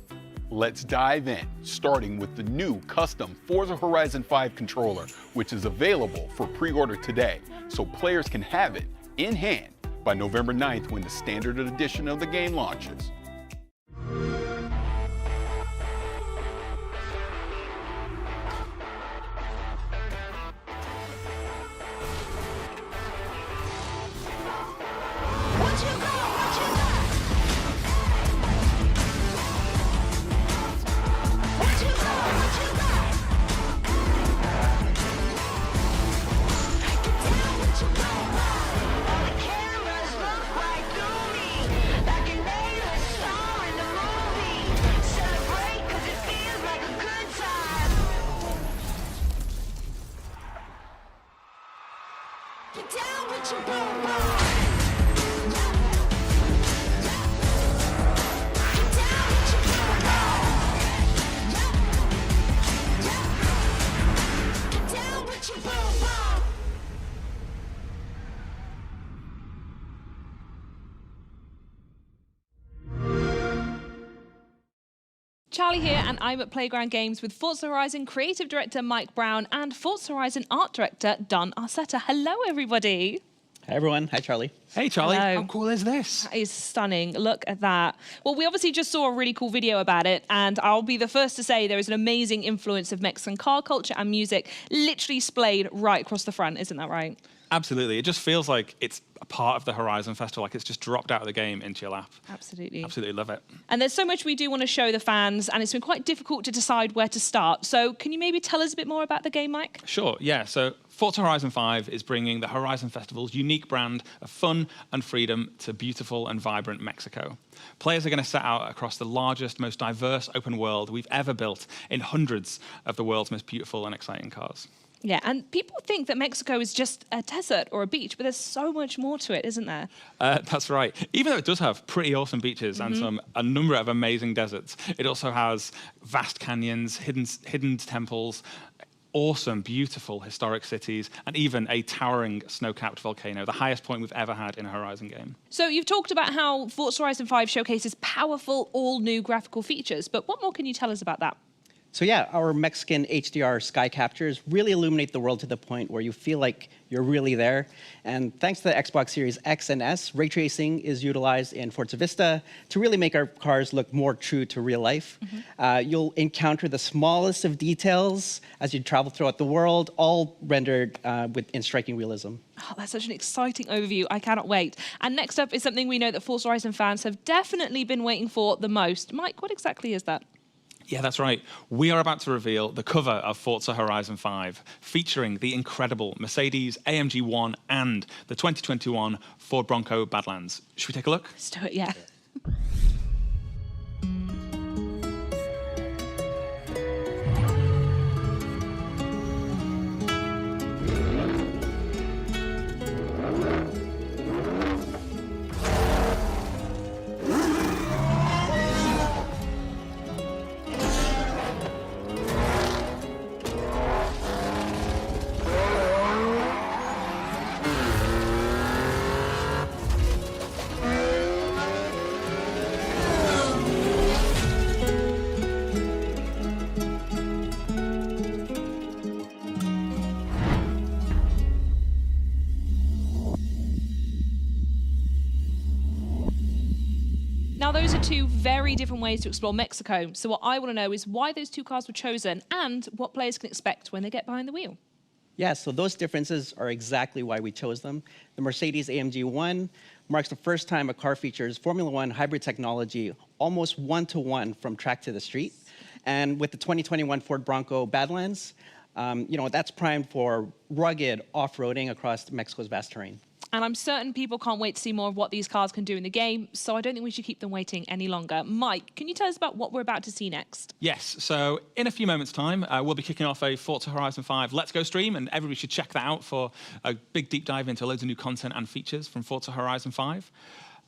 let's dive in, starting with the new custom Forza Horizon 5 controller, which is available for pre-order today, so players can have it in hand by November 9th when the standard edition of the game launches. Charlie here, and I'm at Playground Games with Forza Horizon creative director Mike Brown and Forza Horizon art director Don Arcetta. Hello, everybody. Hi, everyone. Hi, Charlie. Hey, Charlie. Hello. How cool is this? That is stunning. Look at that. Well, we obviously just saw a really cool video about it, and I'll be the first to say there is an amazing influence of Mexican car culture and music literally splayed right across the front. Isn't that right? Absolutely. It just feels like it's a part of the Horizon Festival, like it's just dropped out of the game into your lap. Absolutely. Absolutely love it. And there's so much we do want to show the fans, and it's been quite difficult to decide where to start. So can you maybe tell us a bit more about the game, Mike? Sure, yeah. So Forza Horizon 5 is bringing the Horizon Festival's unique brand of fun and freedom to beautiful and vibrant Mexico. Players are going to set out across the largest, most diverse open world we've ever built in hundreds of the world's most beautiful and exciting cars. Yeah, and people think that Mexico is just a desert or a beach, but there's so much more to it, isn't there? That's right. Even though it does have pretty awesome beaches and a number of amazing deserts, it also has vast canyons, hidden temples, awesome, beautiful historic cities, and even a towering snow-capped volcano, the highest point we've ever had in a Horizon game. So you've talked about how Forza Horizon 5 showcases powerful, all-new graphical features, but what more can you tell us about that? So yeah, our Mexican HDR sky captures really illuminate the world to the point where you feel like you're really there. And thanks to the Xbox Series X and S, ray tracing is utilized in Forza Vista to really make our cars look more true to real life. You'll encounter the smallest of details as you travel throughout the world, all rendered in striking realism. Oh, that's such an exciting overview. I cannot wait. And next up is something we know that Forza Horizon fans have definitely been waiting for the most. Mike, what exactly is that? Yeah, that's right. We are about to reveal the cover of Forza Horizon 5, featuring the incredible Mercedes AMG 1 and the 2021 Ford Bronco Badlands. Should we take a look? Let's do it, yeah. Now, those are two very different ways to explore Mexico. So what I want to know is why those two cars were chosen and what players can expect when they get behind the wheel. Yeah, so those differences are exactly why we chose them. The Mercedes-AMG 1 marks the first time a car features Formula One hybrid technology almost one-to-one from track to the street. And with the 2021 Ford Bronco Badlands, that's primed for rugged off-roading across Mexico's vast terrain. And I'm certain people can't wait to see more of what these cars can do in the game, so I don't think we should keep them waiting any longer. Mike, can you tell us about what we're about to see next? Yes, so in a few moments' time, we'll be kicking off a Forza Horizon 5 Let's Go stream, and everybody should check that out for a big deep dive into loads of new content and features from Forza Horizon 5.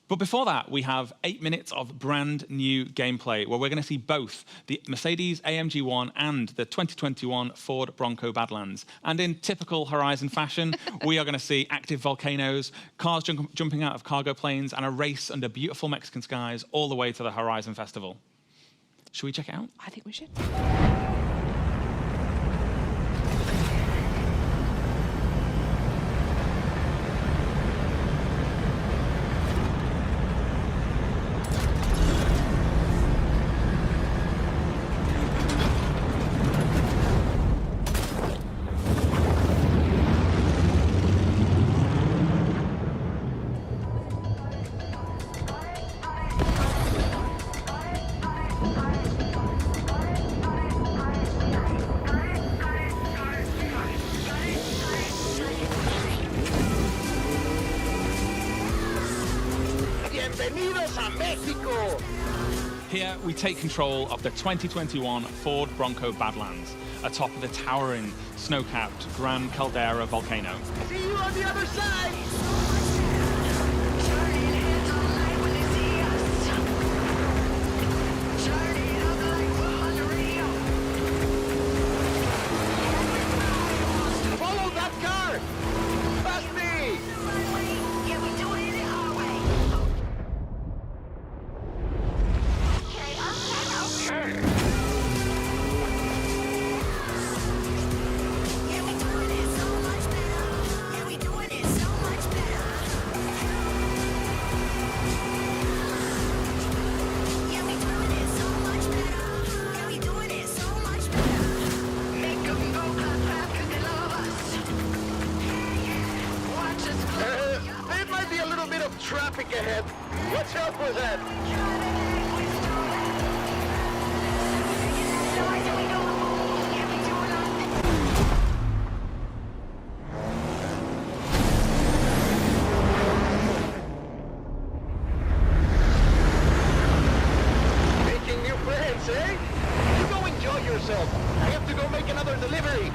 But before that, we have 8 minutes of brand new gameplay where we're going to see both the Mercedes-AMG 1 and the 2021 Ford Bronco Badlands. And in typical Horizon fashion, we are going to see active volcanoes, cars jumping out of cargo planes, and a race under beautiful Mexican skies all the way to the Horizon Festival. Should we check it out? I think we should. Here, we take control of the 2021 Ford Bronco Badlands, atop of the towering, snow-capped Gran Caldera volcano. See you on the other side! Follow that car! Past me! Yeah, we do it our way. There might be a little bit of traffic ahead. Watch out for that. Making new friends, eh? You go enjoy yourself. I have to go make another delivery.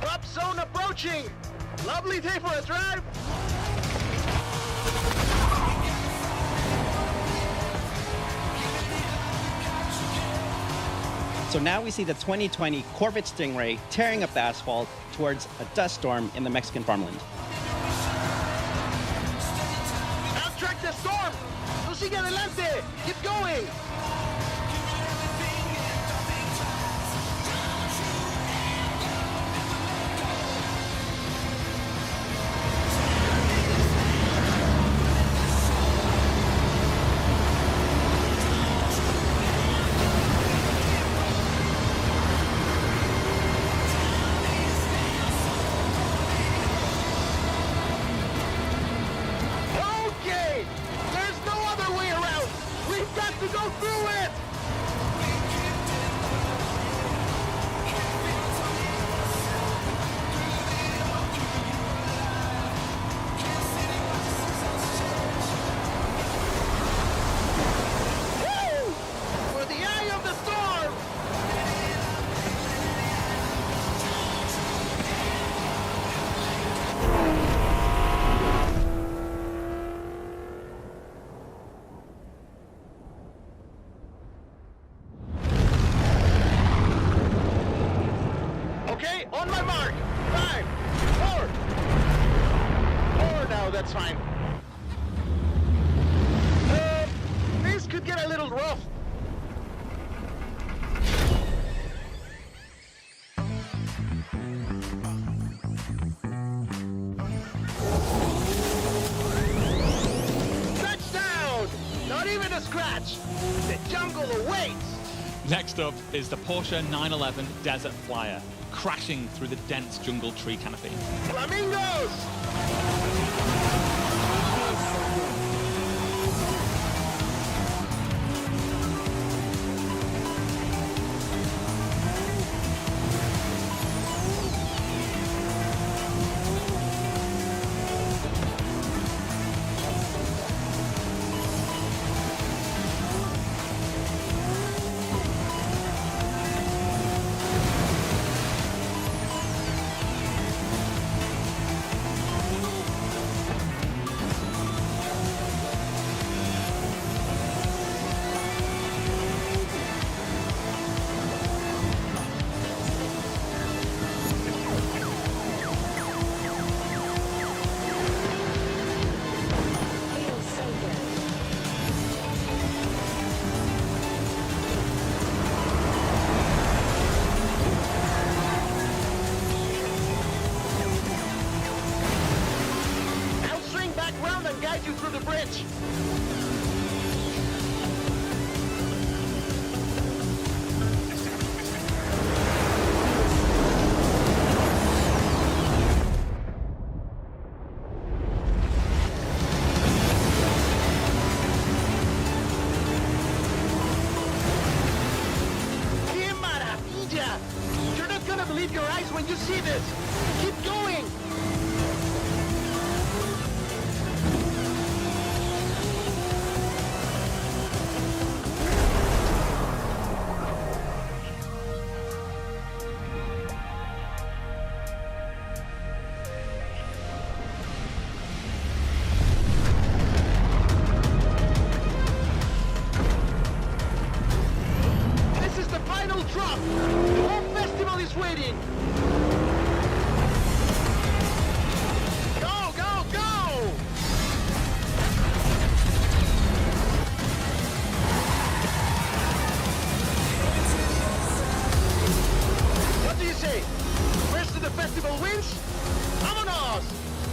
Drop zone approaching. Lovely day for a drive. So now we see the 2020 Corvette Stingray tearing up the asphalt towards a dust storm in the Mexican farmland. Outtrack the storm. No sigue adelante. Keep going. Okay, there's no other way around. We've got to go through it. Woo! For the eye of the storm. Okay, on my mark. 5, 4. 4 now, that's fine. This could get a little rough. scratch. The jungle awaits. Next up is the Porsche 911 Desert Flyer, crashing through the dense jungle tree canopy. Flamingos! You through the bridge. ¡Qué maravilla! You're not gonna believe your eyes when you see this. Keep going. Drop! The whole festival is waiting! Go, go, go! What do you say? First to the festival wins? Vámonos!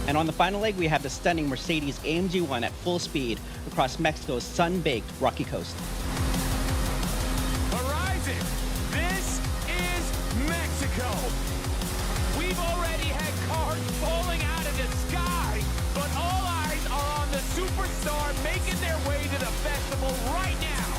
And on the final leg, we have the stunning Mercedes AMG 1 at full speed across Mexico's sun-baked rocky coast. Horizon! This is Mexico! We've already had cars falling out of the sky, but all eyes are on the superstar making their way to the festival right now!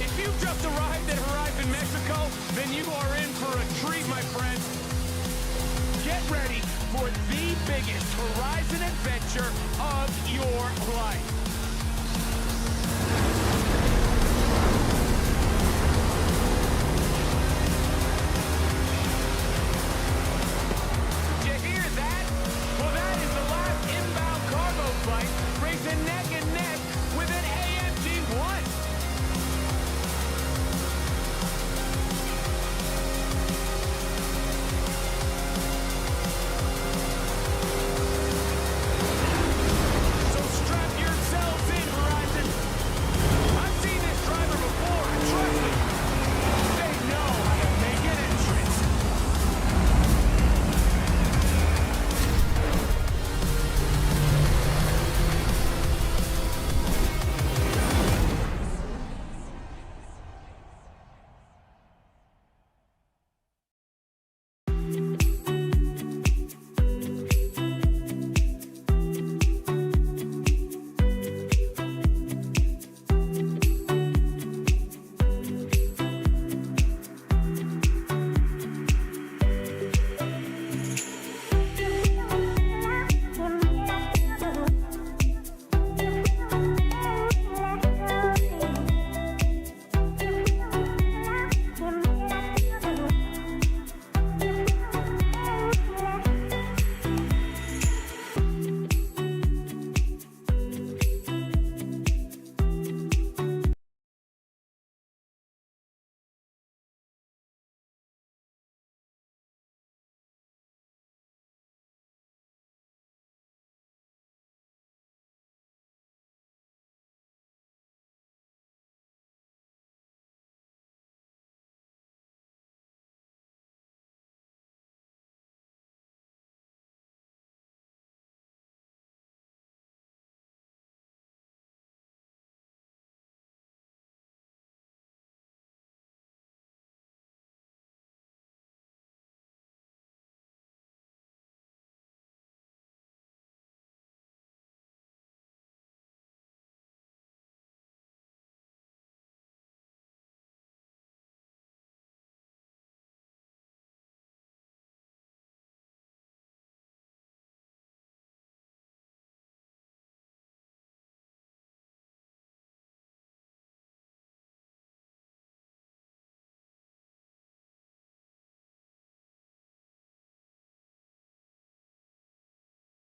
If you've just arrived at Horizon Mexico, then you are in for a treat, my friends. Get ready for the biggest Horizon adventure of your life.